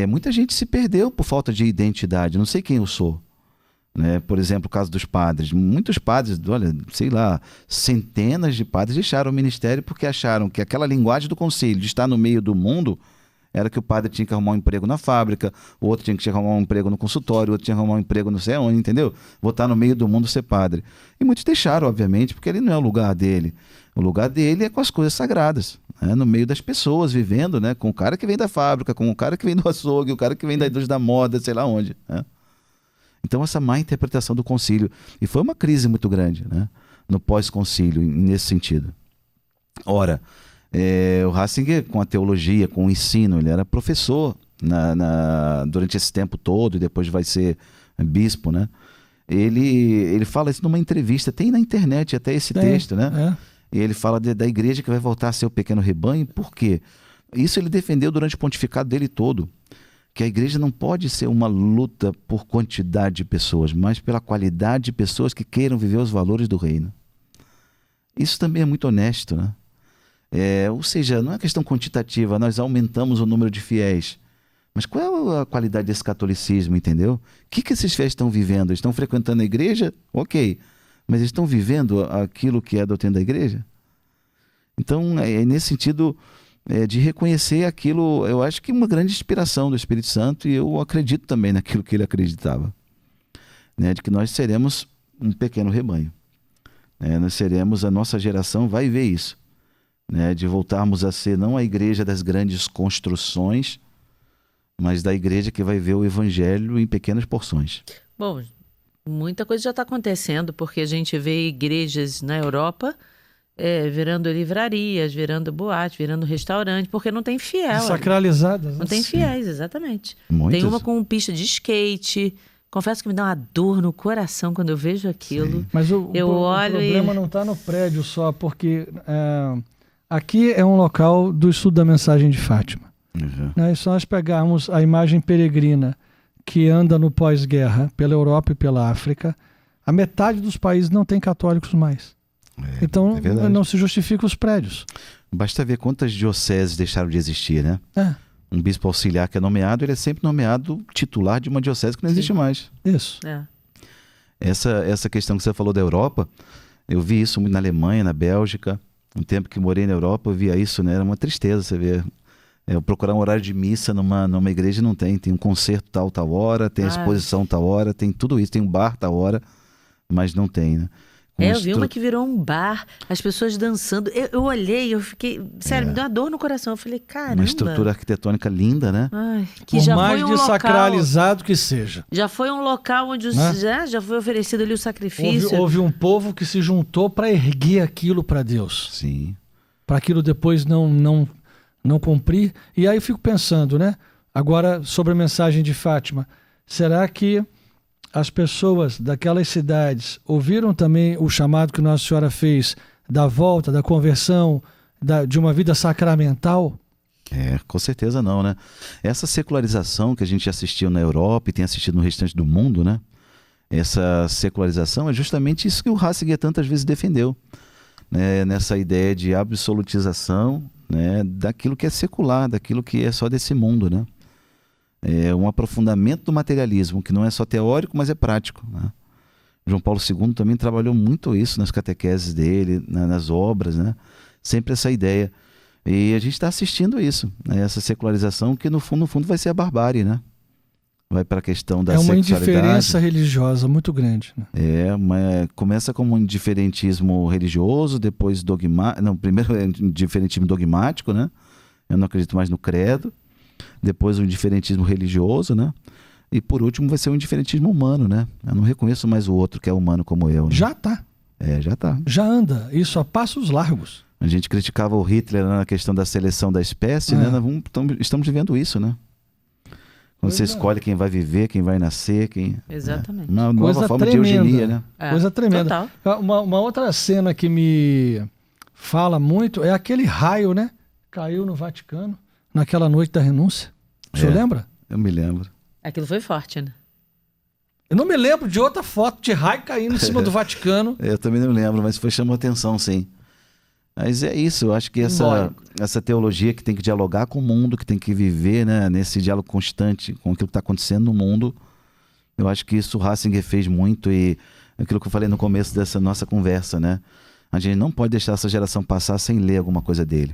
muita gente se perdeu por falta de identidade. Não sei quem eu sou. Né? Por exemplo, o caso dos padres. Muitos padres, olha, sei lá, centenas de padres deixaram o ministério porque acharam que aquela linguagem do concílio de estar no meio do mundo era que o padre tinha que arrumar um emprego na fábrica, o outro tinha que arrumar um emprego no consultório, o outro tinha que arrumar um emprego não sei onde, entendeu? Botar no meio do mundo ser padre. E muitos deixaram, obviamente, porque ele não é o lugar dele. O lugar dele é com as coisas sagradas, né? No meio das pessoas, vivendo, né? Com o cara que vem da fábrica, com o cara que vem do açougue, o cara que vem da indústria da moda, sei lá onde, né? Então essa má interpretação do concílio, e foi uma crise muito grande, né? No pós-concílio, nesse sentido. Ora, o Ratzinger, com a teologia, com o ensino, ele era professor durante esse tempo todo, e depois vai ser bispo, né? Ele fala isso numa entrevista, tem na internet até esse texto, né? E ele fala da igreja que vai voltar a ser o pequeno rebanho. Por quê? Isso ele defendeu durante o pontificado dele todo, que a igreja não pode ser uma luta por quantidade de pessoas, mas pela qualidade de pessoas que queiram viver os valores do reino. Isso também é muito honesto, né? Ou seja, não é questão quantitativa, nós aumentamos o número de fiéis. Mas qual é a qualidade desse catolicismo, entendeu? O que esses fiéis estão vivendo? Estão frequentando a igreja? Ok. Mas eles estão vivendo aquilo que é a doutrina da igreja? Então, nesse sentido de reconhecer aquilo, eu acho que uma grande inspiração do Espírito Santo, e eu acredito também naquilo que ele acreditava, né? De que nós seremos um pequeno rebanho. Nós seremos, a nossa geração vai ver isso. Né, de voltarmos a ser não a igreja das grandes construções, mas da igreja que vai ver o evangelho em pequenas porções. Bom, muita coisa já está acontecendo, porque a gente vê igrejas na Europa virando livrarias, virando boate, virando restaurante, porque não tem fiel. Sacralizadas. Não tem fiéis, exatamente. Muitas. Tem uma com pista de skate. Confesso que me dá uma dor no coração quando eu vejo aquilo. Sim. Mas o problema não está no prédio só, porque aqui é um local do estudo da mensagem de Fátima. Uhum. Né? E se nós pegarmos a imagem peregrina que anda no pós-guerra pela Europa e pela África, a metade dos países não tem católicos mais. Então não se justifica os prédios. Basta ver quantas dioceses deixaram de existir, né? Um bispo auxiliar que é nomeado, ele é sempre nomeado titular de uma diocese que não existe mais. Isso. Essa questão que você falou da Europa, eu vi isso muito na Alemanha, na Bélgica. Um tempo que morei na Europa, eu via isso, né? Era uma tristeza você ver. Eu procurar um horário de missa numa igreja não tem. Tem um concerto tal hora, tem a exposição tal hora, tem tudo isso, tem um bar tal hora, mas não tem, né? Eu vi uma que virou um bar, as pessoas dançando. Eu olhei, eu fiquei... Sério, me deu uma dor no coração. Eu falei, caramba. Uma estrutura arquitetônica linda, né? Ai, que Por já mais foi um desacralizado que seja. Já foi um local onde já foi oferecido ali o sacrifício. Houve um povo que se juntou para erguer aquilo para Deus. Sim. Para aquilo depois não cumprir. E aí eu fico pensando, né? Agora, sobre a mensagem de Fátima. Será que as pessoas daquelas cidades ouviram também o chamado que Nossa Senhora fez da volta, da conversão, de uma vida sacramental? Com certeza não, né? Essa secularização que a gente assistiu na Europa e tem assistido no restante do mundo, né? Essa secularização é justamente isso que o Ratzinger tantas vezes defendeu, né? Nessa ideia de absolutização, né? Daquilo que é secular, daquilo que é só desse mundo, né? Um aprofundamento do materialismo, que não é só teórico, mas é prático, né? João Paulo II também trabalhou muito isso nas catequeses dele, nas obras, né? Sempre essa ideia. E a gente está assistindo isso, né? Essa secularização que no fundo vai ser a barbárie, né? Vai para a questão da sexualidade. É uma indiferença religiosa muito grande, né? Começa como um indiferentismo religioso, depois primeiro é indiferentismo dogmático, né? Eu não acredito mais no credo. Depois o indiferentismo religioso, né? E por último vai ser o indiferentismo humano, né? Eu não reconheço mais o outro que é humano como eu, né? Já tá. Já tá. Já anda. Isso a passos largos. A gente criticava o Hitler na questão da seleção da espécie, né? Estamos vivendo isso, né? Quando você escolhe quem vai viver, quem vai nascer, Exatamente. Uma nova forma de eugenia, né? Coisa tremenda. Total. Uma outra cena que me fala muito é aquele raio, né? Caiu no Vaticano naquela noite da renúncia. O senhor lembra? Eu me lembro. Aquilo foi forte, né? Eu não me lembro de outra foto de raio caindo em cima do Vaticano. Eu também não lembro, mas chamou atenção, sim. Mas é isso, eu acho que essa teologia que tem que dialogar com o mundo, que tem que viver, né, nesse diálogo constante com aquilo que está acontecendo no mundo, eu acho que isso o Ratzinger fez muito, e aquilo que eu falei no começo dessa nossa conversa, né? A gente não pode deixar essa geração passar sem ler alguma coisa dele.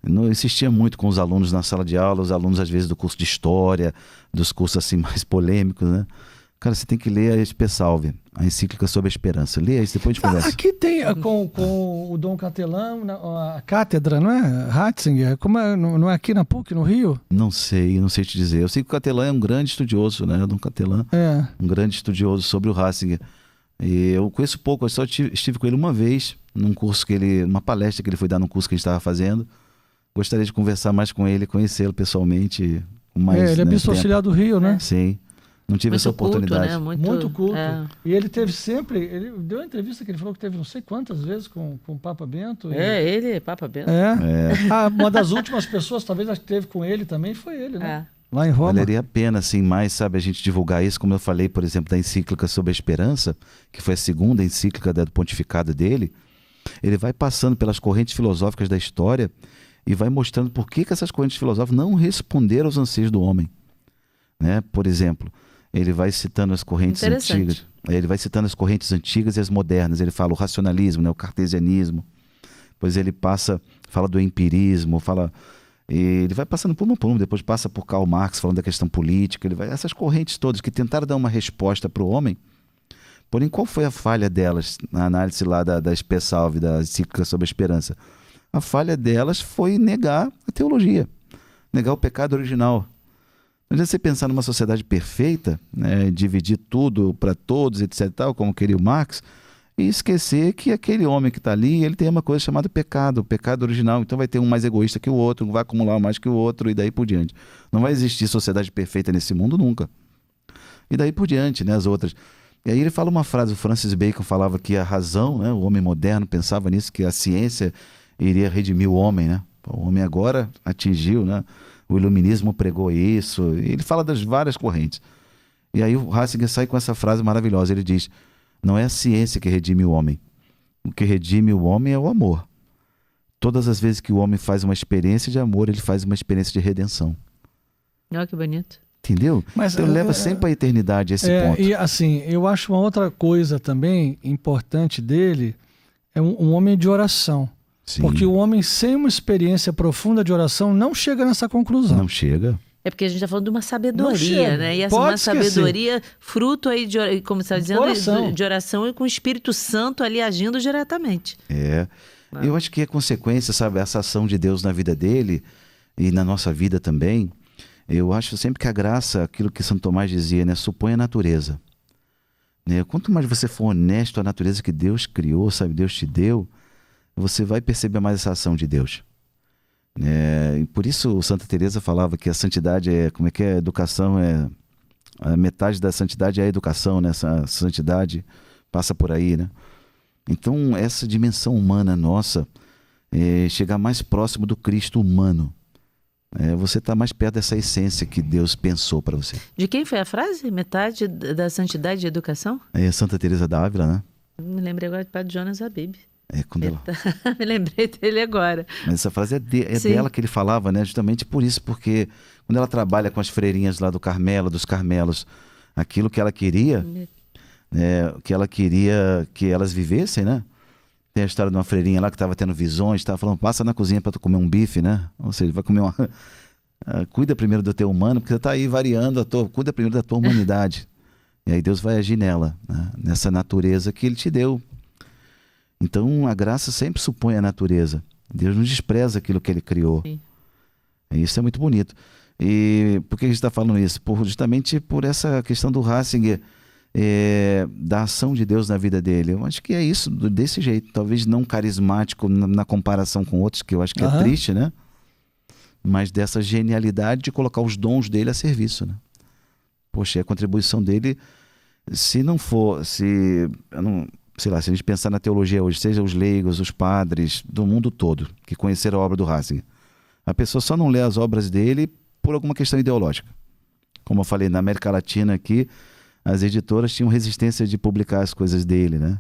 Eu insistia muito com os alunos na sala de aula, os alunos às vezes do curso de História, dos cursos assim mais polêmicos, né? Cara, você tem que ler a Spe Salvi, a encíclica sobre a esperança. Lê isso, depois a gente conversa. Aqui tem com o Dom Catelã, a cátedra, não é? Ratzinger, não é aqui na PUC, no Rio? Não sei te dizer. Eu sei que o Catelã é um grande estudioso, né? O Dom Catelã, um grande estudioso sobre o Ratzinger. E eu conheço pouco, eu só estive com ele uma vez, num curso uma palestra que ele foi dar num curso que a gente estava fazendo. Gostaria de conversar mais com ele, conhecê-lo pessoalmente. Ele é bispo auxiliar do Rio, né? Sim. Não tive essa oportunidade. Culto, né? Muito culto. E ele teve sempre... Ele deu uma entrevista que ele falou que teve não sei quantas vezes com o Papa Bento. Ele, Papa Bento. Uma das últimas pessoas, talvez, que teve com ele também foi ele, né? Lá em Roma. Valeria a pena, assim, mais, sabe, a gente divulgar isso, como eu falei, por exemplo, da encíclica sobre a esperança, que foi a segunda encíclica do pontificado dele. Ele vai passando pelas correntes filosóficas da história e vai mostrando por que essas correntes filosóficas não responderam aos anseios do homem. Né? Por exemplo, ele vai citando as correntes antigas. Ele vai citando as correntes antigas e as modernas. Ele fala o racionalismo, né? O cartesianismo. Depois ele fala do empirismo, ele vai passando por um, depois passa por Karl Marx, falando da questão política. Essas correntes todas que tentaram dar uma resposta para o homem. Porém, qual foi a falha delas na análise lá da Spe Salvi, da encíclica sobre a esperança? A falha delas foi negar a teologia, negar o pecado original. Não adianta você pensar numa sociedade perfeita, né, dividir tudo para todos, etc. Tal, como queria o Marx, e esquecer que aquele homem que está ali, ele tem uma coisa chamada pecado, o pecado original. Então vai ter um mais egoísta que o outro, vai acumular mais que o outro, e daí por diante. Não vai existir sociedade perfeita nesse mundo nunca. E daí por diante, né, as outras. E aí ele fala uma frase, o Francis Bacon falava que a razão, né, o homem moderno pensava nisso, que a ciência iria redimir o homem, né? O homem agora atingiu, né? O iluminismo pregou isso. E ele fala das várias correntes. E aí o Ratzinger sai com essa frase maravilhosa. Ele diz, não é a ciência que redime o homem. O que redime o homem é o amor. Todas as vezes que o homem faz uma experiência de amor, ele faz uma experiência de redenção. Olha que bonito. Entendeu? Mas, então leva sempre à eternidade esse ponto. E assim, eu acho uma outra coisa também importante dele, é um homem de oração. Sim. Porque o homem sem uma experiência profunda de oração não chega nessa conclusão. Não chega. É porque a gente está falando de uma sabedoria, né? E essa uma sabedoria fruto aí de, como você está dizendo, de oração e com o Espírito Santo ali agindo diretamente. Eu acho que é consequência, sabe, essa ação de Deus na vida dele e na nossa vida também. Eu acho sempre que a graça, aquilo que Santo Tomás dizia, né, supõe a natureza. Né? Quanto mais você for honesto à natureza que Deus criou, sabe, Deus te deu, você vai perceber mais essa ação de Deus. E por isso Santa Teresa falava que a santidade a educação a metade da santidade é a educação, né? Essa santidade passa por aí, né? Então essa dimensão humana nossa, chegar mais próximo do Cristo humano, você está mais perto dessa essência que Deus pensou para você. De quem foi a frase? Metade da santidade e educação? É Santa Teresa d'Ávila, né? Me lembrei agora de Padre Jonas Habib. Quando ela... Me lembrei dele agora. Mas essa frase é dela que ele falava, né? Justamente por isso, porque quando ela trabalha com as freirinhas lá do Carmelo, dos Carmelos, aquilo que ela queria, que ela queria que elas vivessem, né? Tem a história de uma freirinha lá que estava tendo visões, estava falando, passa na cozinha para tu comer um bife, né? Ou seja, vai comer cuida primeiro do teu humano, porque você está aí variando, cuida primeiro da tua humanidade. E aí Deus vai agir nela, né? Nessa natureza que Ele te deu. Então a graça sempre supõe a natureza. Deus não despreza aquilo que Ele criou. Sim. Isso é muito bonito. E por que a gente está falando isso? Justamente por essa questão do Ratzinger, da ação de Deus na vida dele. Eu acho que é isso, desse jeito. Talvez não carismático na comparação com outros, que eu acho que é triste, né? Mas dessa genialidade de colocar os dons dele a serviço, né? Poxa, a contribuição dele, se não for, sei lá, se a gente pensar na teologia hoje, seja os leigos, os padres do mundo todo que conheceram a obra do Ratzinger, a pessoa só não lê as obras dele por alguma questão ideológica. Como eu falei, na América Latina aqui, as editoras tinham resistência de publicar as coisas dele, né?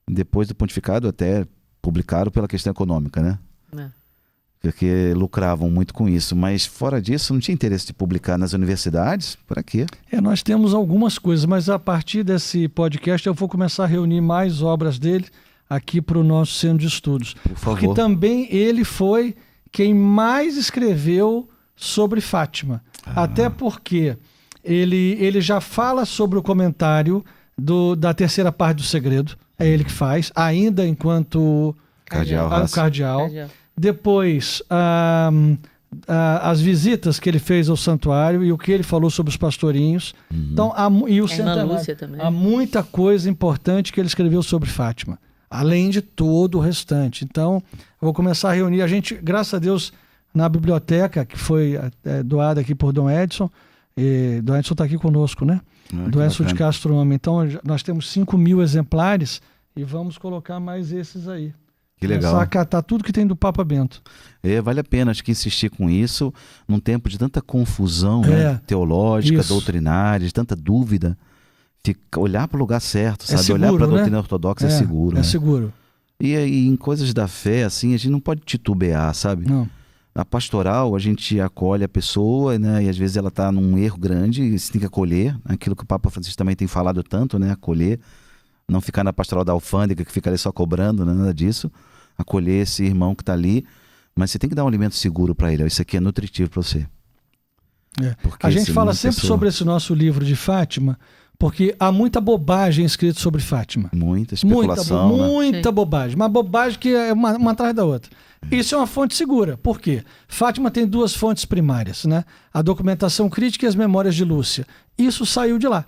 Depois do pontificado até publicaram pela questão econômica, né? Porque lucravam muito com isso. Mas fora disso, não tinha interesse de publicar nas universidades? Para quê? Nós temos algumas coisas, mas a partir desse podcast eu vou começar a reunir mais obras dele aqui para o nosso centro de estudos. Por favor. Porque também ele foi quem mais escreveu sobre Fátima. Até porque ele já fala sobre o comentário da terceira parte do Segredo. É ele que faz, ainda enquanto cardeal. Depois, as visitas que ele fez ao santuário e o que ele falou sobre os pastorinhos. Então, e o centenário. Lúcia também. Há muita coisa importante que ele escreveu sobre Fátima, além de todo o restante. Então, eu vou começar a reunir. A gente, graças a Deus, na biblioteca, que foi doada aqui por Dom Edson, Dom Edson está aqui conosco, né? Dom Edson de Castro Homem. Então, nós temos 5.000 exemplares e vamos colocar mais esses aí. Que legal. Começar a catar tudo que tem do Papa Bento. Vale a pena, acho que insistir com isso, num tempo de tanta confusão, né? Teológica, doutrinária, de tanta dúvida. Olhar para o lugar certo, sabe? Seguro, olhar para a né? doutrina ortodoxa é seguro. É né? seguro. E aí, em coisas da fé, assim, a gente não pode titubear, sabe? Não. Na pastoral, a gente acolhe a pessoa, né? E às vezes ela está num erro grande e você tem que acolher. Aquilo que o Papa Francisco também tem falado tanto, né? Acolher. Não ficar na pastoral da alfândega, que fica ali só cobrando, né? Nada disso. Acolher esse irmão que está ali. Mas você tem que dar um alimento seguro para ele. Isso aqui é nutritivo para você. A gente fala sempre sobre esse nosso livro de Fátima, porque há muita bobagem escrita sobre Fátima. Muita especulação. Muita bobagem. Uma bobagem que é uma atrás da outra. Isso é uma fonte segura. Por quê? Fátima tem 2 fontes primárias, né? A documentação crítica e as memórias de Lúcia. Isso saiu de lá.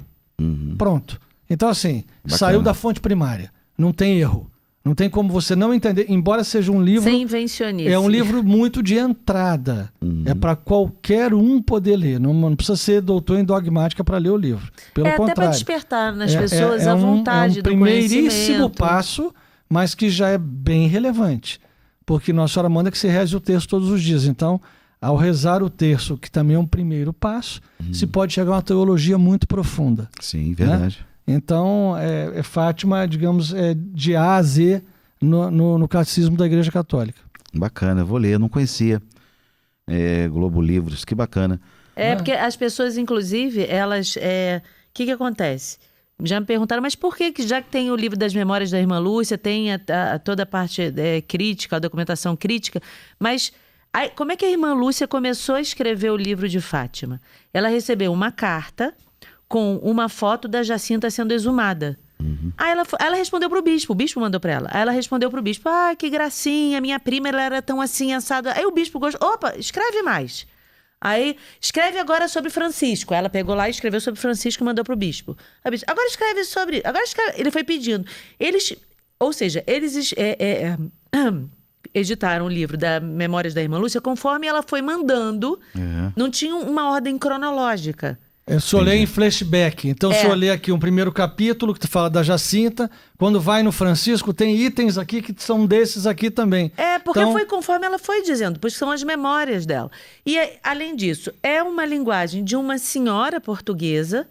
Pronto. Então, assim, saiu da fonte primária. Não tem erro. Não tem como você não entender, embora seja um livro... Sem invencionice. É um livro muito de entrada. É para qualquer um poder ler. Não precisa ser doutor em dogmática para ler o livro. Pelo contrário. Até para despertar nas pessoas a vontade do conhecimento. É um primeiríssimo passo, mas que já é bem relevante. Porque Nossa Senhora manda que você reze o terço todos os dias. Então, ao rezar o terço, que também é um primeiro passo, se pode chegar a uma teologia muito profunda. Sim, verdade. Né? Então, Fátima, digamos, de A a Z no catecismo da Igreja Católica. Bacana, vou ler, eu não conhecia. Globo Livros, que bacana. Porque as pessoas, inclusive, elas... que acontece? Já me perguntaram, mas por que, já que tem o livro das memórias da irmã Lúcia, tem toda a parte crítica, a documentação crítica, mas... Aí, como é que a irmã Lúcia começou a escrever o livro de Fátima? Ela recebeu uma carta com uma foto da Jacinta sendo exumada. Aí ela respondeu pro bispo, o bispo mandou para ela. Aí ela respondeu pro bispo, que gracinha, minha prima ela era tão assim, assada. Aí o bispo gostou, opa, escreve mais. Aí, escreve agora sobre Francisco. Ela pegou lá e escreveu sobre Francisco e mandou pro bispo. Aí, bispo, agora escreve sobre... Ele foi pedindo. Eles editaram o livro da Memórias da Irmã Lúcia conforme ela foi mandando. Não tinha uma ordem cronológica. Eu só leio em flashback. Então, se eu ler aqui um primeiro capítulo que fala da Jacinta, quando vai no Francisco, tem itens aqui que são desses aqui também. Porque foi conforme ela foi dizendo, pois são as memórias dela. E, além disso, é uma linguagem de uma senhora portuguesa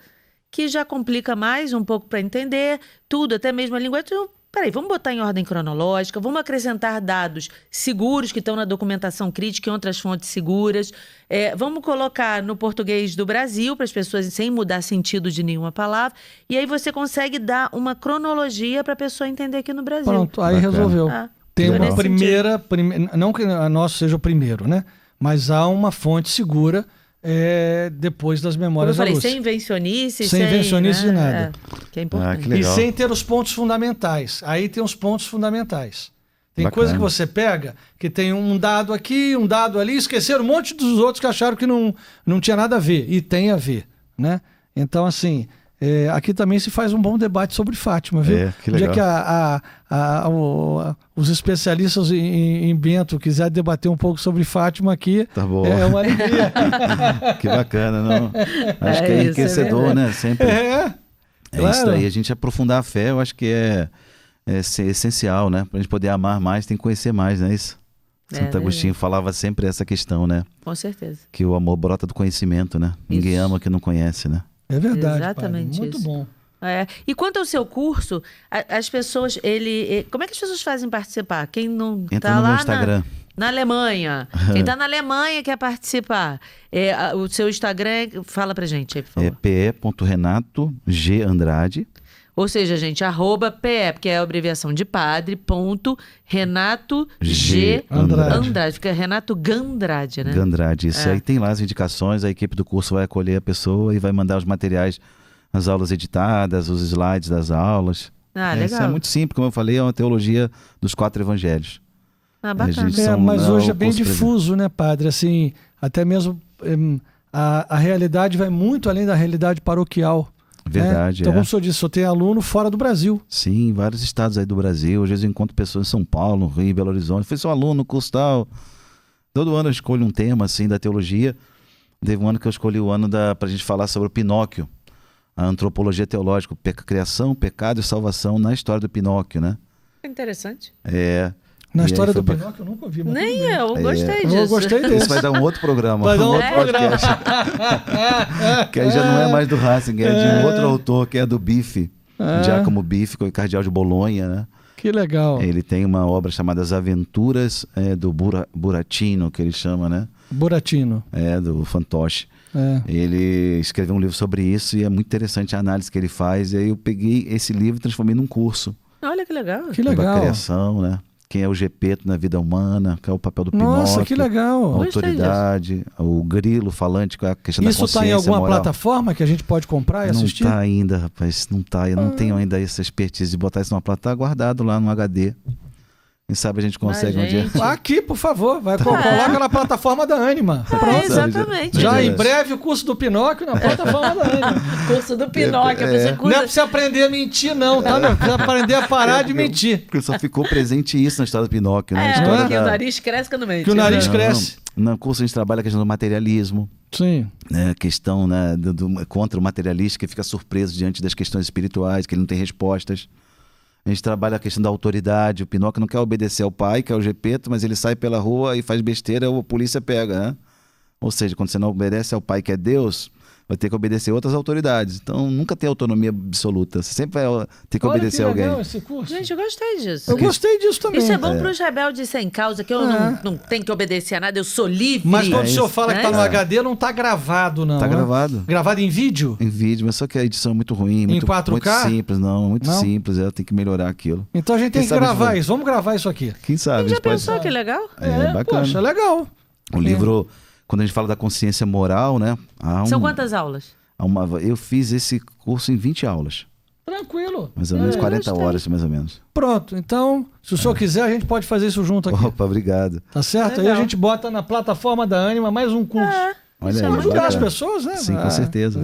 que já complica mais um pouco para entender tudo, até mesmo a linguagem. Então, peraí, vamos botar em ordem cronológica, vamos acrescentar dados seguros que estão na documentação crítica e outras fontes seguras. Vamos colocar no português do Brasil, para as pessoas sem mudar sentido de nenhuma palavra. E aí você consegue dar uma cronologia para a pessoa entender aqui no Brasil. Pronto, aí resolveu. Tem uma primeira, não que a nossa seja o primeiro, né? Mas há uma fonte segura depois das memórias da Lúcia. Sem invencionice. Sem invencionice de nada. Que é importante. Que legal. E sem ter os pontos fundamentais. Aí tem os pontos fundamentais. Tem Bacana. coisa que você pega, que tem um dado aqui, um dado ali, esqueceram um monte dos outros que acharam que não tinha nada a ver. E tem a ver, né? Então, assim, aqui também se faz um bom debate sobre Fátima, viu? Que legal. O dia que os especialistas em Bento quiserem debater um pouco sobre Fátima aqui, tá bom. É uma alegria. Que bacana, não? Acho que é enriquecedor, né? Sempre. Claro. Isso daí, a gente aprofundar a fé, eu acho que é essencial, né? Pra gente poder amar mais, tem que conhecer mais, não é isso? Santo Agostinho falava sempre essa questão, né? Com certeza. Que o amor brota do conhecimento, né? Ninguém ama quem não conhece, né? É verdade, Exatamente padre. Muito isso. bom. E quanto ao seu curso, as pessoas, como é que as pessoas fazem participar? Quem não Entra tá no meu lá Instagram. na Alemanha, quem tá na Alemanha quer participar, o seu Instagram, fala pra gente aí, por favor. pe.renato.g.andrade. Ou seja, gente, @PE, porque é a abreviação de padre, ponto, Renato G. Andrade. Fica Renato Gandrade, né? Gandrade, isso aí tem lá as indicações, a equipe do curso vai acolher a pessoa e vai mandar os materiais, as aulas editadas, os slides das aulas. Legal. Isso é muito simples, como eu falei, é uma teologia dos 4 evangelhos. Bacana. gente- Mas São- hoje é é o bem curso difuso, né, padre? Assim, até mesmo a realidade vai muito além da realidade paroquial. Verdade, Então, como o senhor disse, só tem aluno fora do Brasil. Sim, vários estados aí do Brasil. Às vezes eu encontro pessoas em São Paulo, Rio, Belo Horizonte. Fui seu aluno no curso tal. Todo ano eu escolho um tema assim da teologia. Teve um ano que eu escolhi o ano pra gente falar sobre o Pinóquio, a antropologia teológica, criação, pecado e salvação na história do Pinóquio, né? Interessante. Na E história aí foi do Pinóquio eu nunca ouvi. Mas Nem tudo bem. eu gostei disso. Eu gostei Isso desse. vai dar um outro programa. Vai dar um outro podcast. Que aí já não é mais do Ratzinger, é de um outro autor, que é do Bife, Giacomo Bife, que é o cardeal de Bolonha, né? Que legal. Ele tem uma obra chamada As Aventuras do Buratino, que ele chama, né? Buratino. Do fantoche. É. Ele escreveu um livro sobre isso e é muito interessante a análise que ele faz. E aí eu peguei esse livro e transformei num curso. Olha que legal. Que Sobre a legal. criação, né? Quem é o Gepeto na vida humana, qual é o papel do Pinóquio. Nossa, que A legal. autoridade, o grilo falante, qual é a questão da Isso consciência está em alguma moral. plataforma que a gente pode comprar e Não assistir? tá ainda, rapaz, não tá. Eu não tenho ainda essa expertise de botar isso numa plataforma. Tá guardado lá no HD. Quem sabe a gente consegue um dia. gente. Aqui, por favor, coloca na plataforma da Anima. Pronto. Exatamente. Já em breve o curso do Pinóquio na plataforma da Anima. Curso do Pinóquio. A pessoa Não é pra você aprender a mentir, não, tá? Não é pra você aprender a parar de mentir. Porque só ficou presente isso na história do Pinóquio, né? A É, história porque da... o nariz cresce quando mente. Que o nariz né? cresce. No curso a gente trabalha a questão do materialismo, Sim. né? A questão, né, contra o materialista que fica surpreso diante das questões espirituais, que ele não tem respostas. A gente trabalha a questão da autoridade. O Pinóquio não quer obedecer ao pai, que é o Gepeto, mas ele sai pela rua e faz besteira, a polícia pega, né? Ou seja, quando você não obedece ao pai, que é Deus, vai ter que obedecer outras autoridades. Então, nunca tem autonomia absoluta. Você sempre vai ter que obedecer Olha que legal alguém. esse curso. Gente, eu gostei disso. Eu gostei disso também. Isso é bom para os rebeldes sem causa, que eu não tenho que obedecer a nada, eu sou livre. Mas quando o É senhor isso. fala que tá no HD, não tá gravado, não. Tá né? gravado. Gravado em vídeo? Em vídeo, mas só que a edição é muito ruim, muito, 4K? muito simples, muito Não? simples. Eu tenho que melhorar aquilo. Então a gente tem Quem que sabe gravar de- isso. Vamos gravar isso aqui. Quem sabe? a Já gente pode- pensou que legal? É bacana. Poxa, legal. O livro, quando a gente fala da consciência moral, né? São quantas aulas? Eu fiz esse curso em 20 aulas. Tranquilo. Mais ou menos 40 gostei. horas, mais ou menos. Pronto. Então, se o senhor quiser, a gente pode fazer isso junto aqui. Opa, obrigado. Tá certo? Aí Legal. a gente bota na plataforma da Anima mais um curso. Olha Isso é aí, muito Ajudar as bacana. pessoas, né? Sim, com certeza.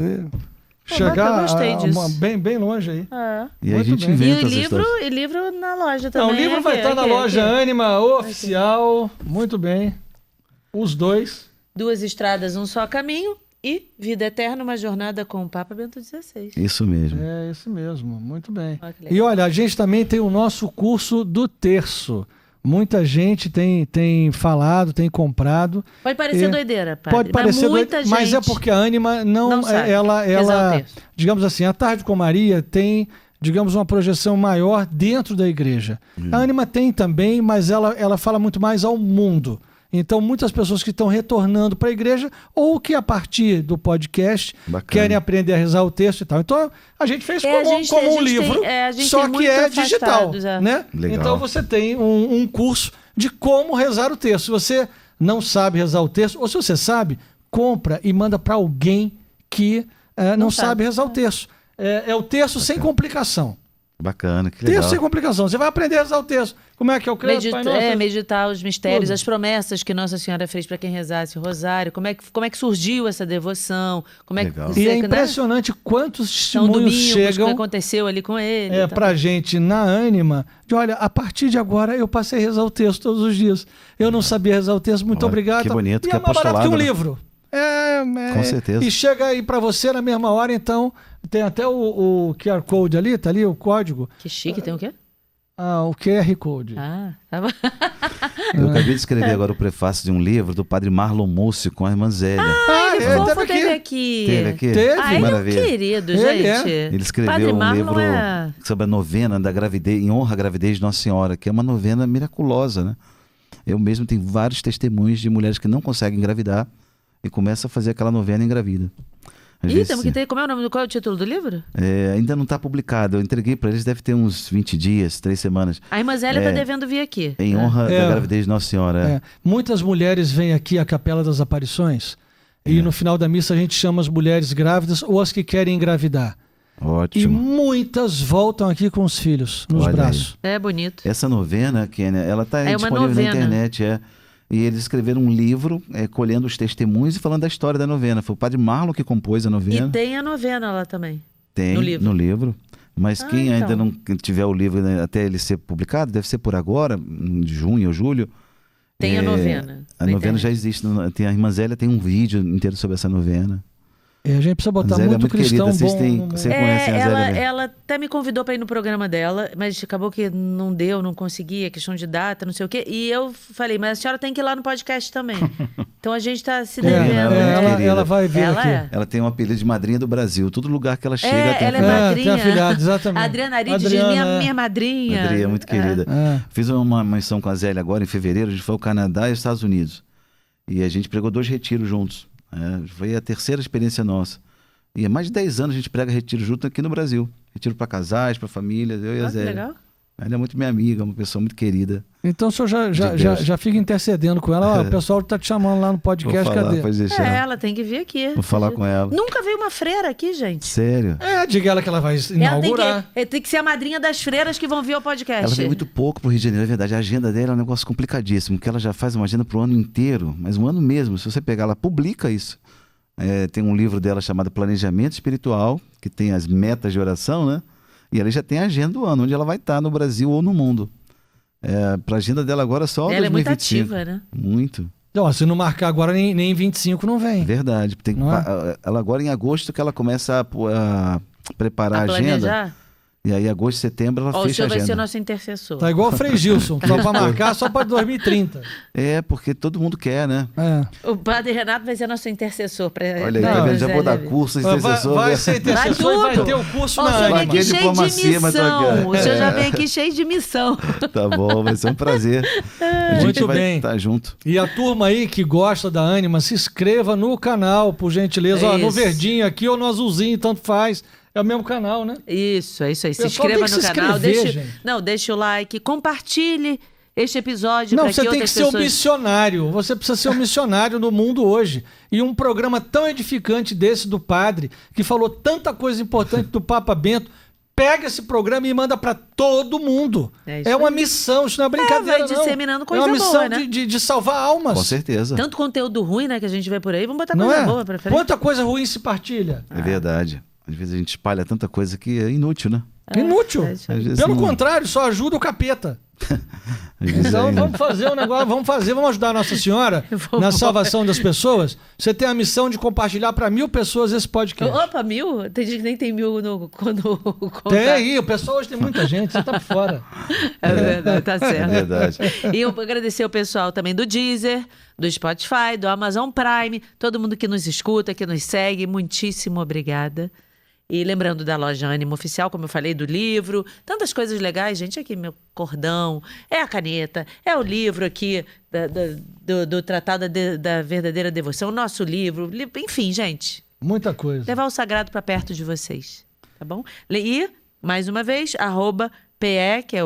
Chegar eu gostei disso. bem longe aí. E aí a Muito gente bem. E inventa o as histórias. livro na loja Não, também. o livro vai estar na loja Anima oficial. Muito bem. Os dois. 2 estradas, um só caminho e Vida Eterna, uma jornada com o Papa Bento XVI. Isso mesmo. É isso mesmo. Muito bem. Olha que legal. E olha, a gente também tem o nosso curso do terço. Muita gente tem falado, tem comprado. Pode parecer É. doideira, padre, Pode parecer mas muita doido, gente mas é porque a Anima não sabe rezar o texto. digamos assim, a Tarde com Maria tem, digamos, uma projeção maior dentro da igreja. A Anima tem também, mas ela fala muito mais ao mundo. Então, muitas pessoas que estão retornando para a igreja ou que a partir do podcast Bacana. querem aprender a rezar o texto e tal. Então, a gente fez É, como a um gente livro, tem- a gente só tem que muito é digital, afastados, é. né? Legal. Então, você tem um curso de como rezar o texto. Se você não sabe rezar o texto, ou se você sabe, compra e manda para alguém que não sabe rezar o texto. É o texto sem complicação. Bacana, que legal. Texto sem complicação. Você vai aprender a rezar o texto. Como é que é o credo, Pai Nosso? Meditar os mistérios, Tudo. as promessas que Nossa Senhora fez para quem rezasse o rosário, como é que surgiu essa devoção, como é que Legal. E é né? impressionante quantos São testemunhos domingos, o que chegam aconteceu ali com ele. e tal. pra gente na Anima, de olha, a partir de agora eu passei a rezar o texto todos os dias. Eu não sabia rezar o texto, muito Olha, obrigado. que bonito, e que é mais barato que um apostolado, né? livro. Com certeza. E chega aí pra você na mesma hora, então tem até o QR Code ali, tá ali o código. Que chique, tem o quê? O QR Code. Ah, tá bom. Eu acabei de escrever agora o prefácio de um livro do padre Marlon Múcio com a irmã Zélia. Ah, Aquele ele fofo teve teve aqui. aqui. Teve aqui? Teve. Ah, ele é um Maravilha. querido, Ele gente. Ele escreveu Padre um Marlon livro é... sobre a novena da gravidez, em honra à gravidez de Nossa Senhora, que é uma novena miraculosa, né? Eu mesmo tenho vários testemunhos de mulheres que não conseguem engravidar e começam a fazer aquela novena e engravida. Às Ih, vezes, temos que ter... Como é o nome? Qual é o título do livro? ainda não está publicado. Eu entreguei para eles, deve ter uns 20 dias, 3 semanas. A irmã Zélia tá devendo vir aqui. Em honra da gravidez de Nossa Senhora. É. Muitas mulheres vêm aqui à Capela das Aparições e no final da missa a gente chama as mulheres grávidas ou as que querem engravidar. E Ótimo. muitas voltam aqui com os filhos nos Olha braços. É bonito. Essa novena, Kênia, ela está É uma disponível novena. na internet. E eles escreveram um livro colhendo os testemunhos e falando da história da novena. Foi o Padre Marlon que compôs a novena. E tem a novena lá também. Tem no livro. Mas quem então. ainda não tiver o livro, né, até ele ser publicado, deve ser por agora, em junho ou julho. Tem a novena. A novena já existe. A irmã Zélia tem um vídeo inteiro sobre essa novena. E a gente precisa botar A Zélia é muito muito cristão querida, vocês bom. têm- no mundo. Você conhece a Zélia, né? ela até me convidou para ir no programa dela, mas acabou que não deu, não consegui, é questão de data, não sei o quê. E eu falei, mas a senhora tem que ir lá no podcast também. Então a gente tá se devendo. ela- ela vai vir Ela aqui. é. Ela tem um apelido de madrinha do Brasil. Todo lugar que ela chega tem ela é apelido. madrinha. tem afilhado, exatamente. A Adriana Arides diz Adriana, minha madrinha. Madrinha, muito querida. É. Fiz uma missão com a Zélia agora em fevereiro. A gente foi ao Canadá e aos Estados Unidos. E a gente pregou 2 retiros juntos. Foi a terceira experiência nossa. E há mais de 10 anos a gente prega retiro junto aqui no Brasil. Retiro para casais, para famílias, eu e a Ah, que Zélia. legal. Ela é muito minha amiga, uma pessoa muito querida. Então o senhor já Deus. fica intercedendo com ela. Ó, o pessoal tá te chamando lá no Vou podcast, falar, cadê? pode deixar. Ela tem que vir aqui. Vou falar com ela. Nunca veio uma freira aqui, gente. Sério. Diga ela que ela vai Ela inaugurar. tem que ser a madrinha das freiras que vão vir ao podcast. Ela vem muito pouco pro Rio de Janeiro, é verdade. A agenda dela é um negócio complicadíssimo, porque ela já faz uma agenda pro ano inteiro, mas um ano mesmo. Se você pegar, ela publica isso. Tem um livro dela chamado Planejamento Espiritual, que tem as metas de oração, né? E ela já tem a agenda do ano, onde ela vai estar no Brasil ou no mundo. Pra agenda dela agora só Ela é muito 2025. ativa, né? Muito. Ó, se não marcar agora, nem 25 não vem. Verdade. Tem que Não é? ela agora em agosto que ela começa a preparar a agenda. Planejar. E aí, agosto, setembro, ela Ó, o fecha a senhor vai ser agenda. nosso intercessor. Tá igual o Frei Gilson, só pra marcar, só pra 2030. Porque todo mundo quer, né? O padre Renato vai ser nosso intercessor. Olha aí, tá vendo? Já vou dar curso de intercessor. Vai ser intercessor e vai tudo. ter o curso Ó, o na senhor vem Anima. aqui cheio de diplomacia, mas missão. O senhor já É. vem aqui cheio de missão. Tá bom, vai ser um prazer. A gente Muito vai bem. estar junto. E a turma aí que gosta da Anima, se inscreva no canal, por gentileza. Ó, no Isso. verdinho aqui ou no azulzinho, tanto faz. É o mesmo canal, né? Isso, é isso aí. Se Pessoal, inscreva tem no que se canal. inscrever, gente. Deixa o like, compartilhe este episódio Não, para você que tem que outras ser um pessoas... missionário. Você precisa ser um missionário no mundo hoje. E um programa tão edificante desse do padre, que falou tanta coisa importante do Papa Bento, pega esse programa e manda para todo mundo. É isso É uma aí. missão, isso não é brincadeira, vai disseminando coisa É uma missão boa, né? de salvar almas. Com certeza. Tanto conteúdo ruim, né, que a gente vê por aí. Vamos botar Não coisa é? boa pra frente. Quanta coisa ruim se partilha. É verdade. Às vezes a gente espalha tanta coisa que é inútil, né? Inútil. é isso aí. Às vezes Pelo não- contrário, só ajuda o capeta. às vezes Então é- vamos fazer um negócio, vamos ajudar a Nossa Senhora na salvação das pessoas. Você tem a missão de compartilhar para 1000 pessoas esse podcast. Opa, 1000? Tem gente que nem tem 1000 quando Tem aí, o pessoal hoje tem muita gente, você tá por fora. É verdade, tá É certo. verdade. E eu agradecer o pessoal também do Deezer, do Spotify, do Amazon Prime, todo mundo que nos escuta, que nos segue, muitíssimo obrigada. E lembrando da loja Ânima Oficial, como eu falei, do livro, tantas coisas legais, gente, aqui meu cordão, é a caneta, é o livro aqui do Tratado da Verdadeira Devoção, nosso livro, enfim, gente, Muita coisa. levar o sagrado para perto de vocês, tá bom? E, mais uma vez, @PE, que é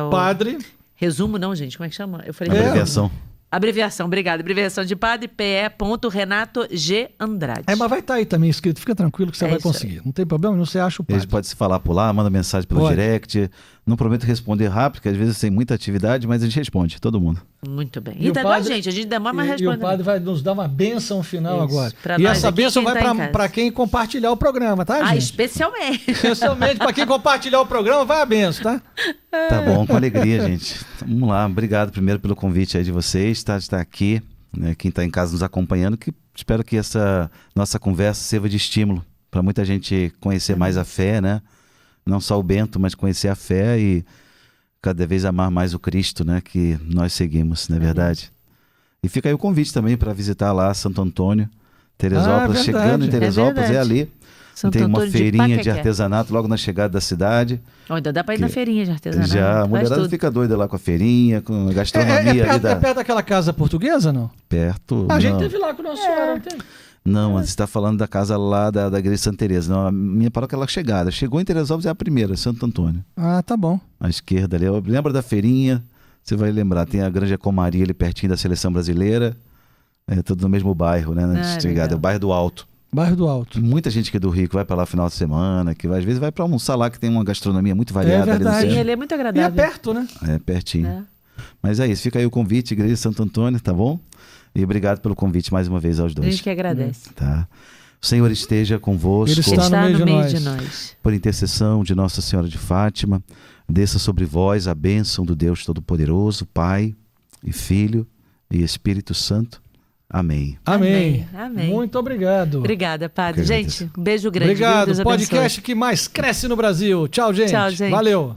o... Padre, Resumo não, gente, como é que chama? Eu falei... Abreviação. Abreviação, obrigada. Abreviação de padre, PE.Renato G. Andrade. mas vai estar aí também escrito, fica tranquilo que você É vai isso conseguir. Não tem problema, não você acha o Eles padre. podem se falar por lá, manda mensagem pelo Pode. direct. Não prometo responder rápido, porque às vezes tem muita atividade, mas a gente responde, todo mundo. Muito bem. E E o tá igual a padre- gente demora mais E o respondendo. padre vai nos dar uma bênção final Isso, agora. pra E nós essa aqui, bênção quem vai tá em casa. para quem compartilhar o programa, tá, Ah, gente? especialmente. Especialmente para quem compartilhar o programa, vai a bênção, tá? Tá bom, com alegria, gente. Vamos lá, obrigado primeiro pelo convite aí de vocês, tá, de estar aqui, né, quem está em casa nos acompanhando, que espero que essa nossa conversa sirva de estímulo para muita gente conhecer mais a fé, né? Não só o Bento, mas conhecer a fé e cada vez amar mais o Cristo, né, que nós seguimos, não é verdade? E fica aí o convite também para visitar lá Santo Antônio, Teresópolis. verdade. Chegando em Teresópolis, verdade. ali. Santo Tem uma Antônio feirinha de Pacaqué. artesanato logo na chegada da cidade. Ó, ainda dá pra ir na Que- feirinha de artesanato. Já a faz mulherada tudo. fica doida lá com a feirinha, com a gastronomia ali É perto daquela casa portuguesa, não? perto. A gente não. teve lá com o nosso senhor, não tem? Não, você está falando da casa lá da igreja de Santa Teresa. Não, a minha paróquia é lá chegada. Chegou em Teresópolis é a primeira, Santo Antônio. Ah, tá bom. À esquerda ali. Lembra da feirinha? Você vai lembrar. Tem a Granja Comaria ali pertinho da Seleção Brasileira. É tudo no mesmo bairro, né? Chegada, legal. é o bairro do Alto. Bairro do Alto. Muita gente que é do Rio que vai para lá no final de semana, que às vezes vai para almoçar lá, que tem uma gastronomia muito variada ali no verdade. Sim, centro. ele é muito E é agradável. perto, né? É pertinho. É. Mas é isso. Fica aí o convite, Igreja de Santo Antônio, tá bom? E obrigado pelo convite mais uma vez aos A dois. gente que agradece. Tá? O Senhor esteja convosco. Ele Ele Está no está meio no de meio nós. de nós. Por intercessão de Nossa Senhora de Fátima, desça sobre vós a bênção do Deus Todo-Poderoso, Pai e Filho e Espírito Santo. Amém. Amém. Amém. Muito obrigado. Obrigada, padre. Que Gente, um beijo grande. viu? Obrigado. Deus abençoe. Podcast que mais cresce no Brasil. Tchau, gente. Tchau, gente. Valeu.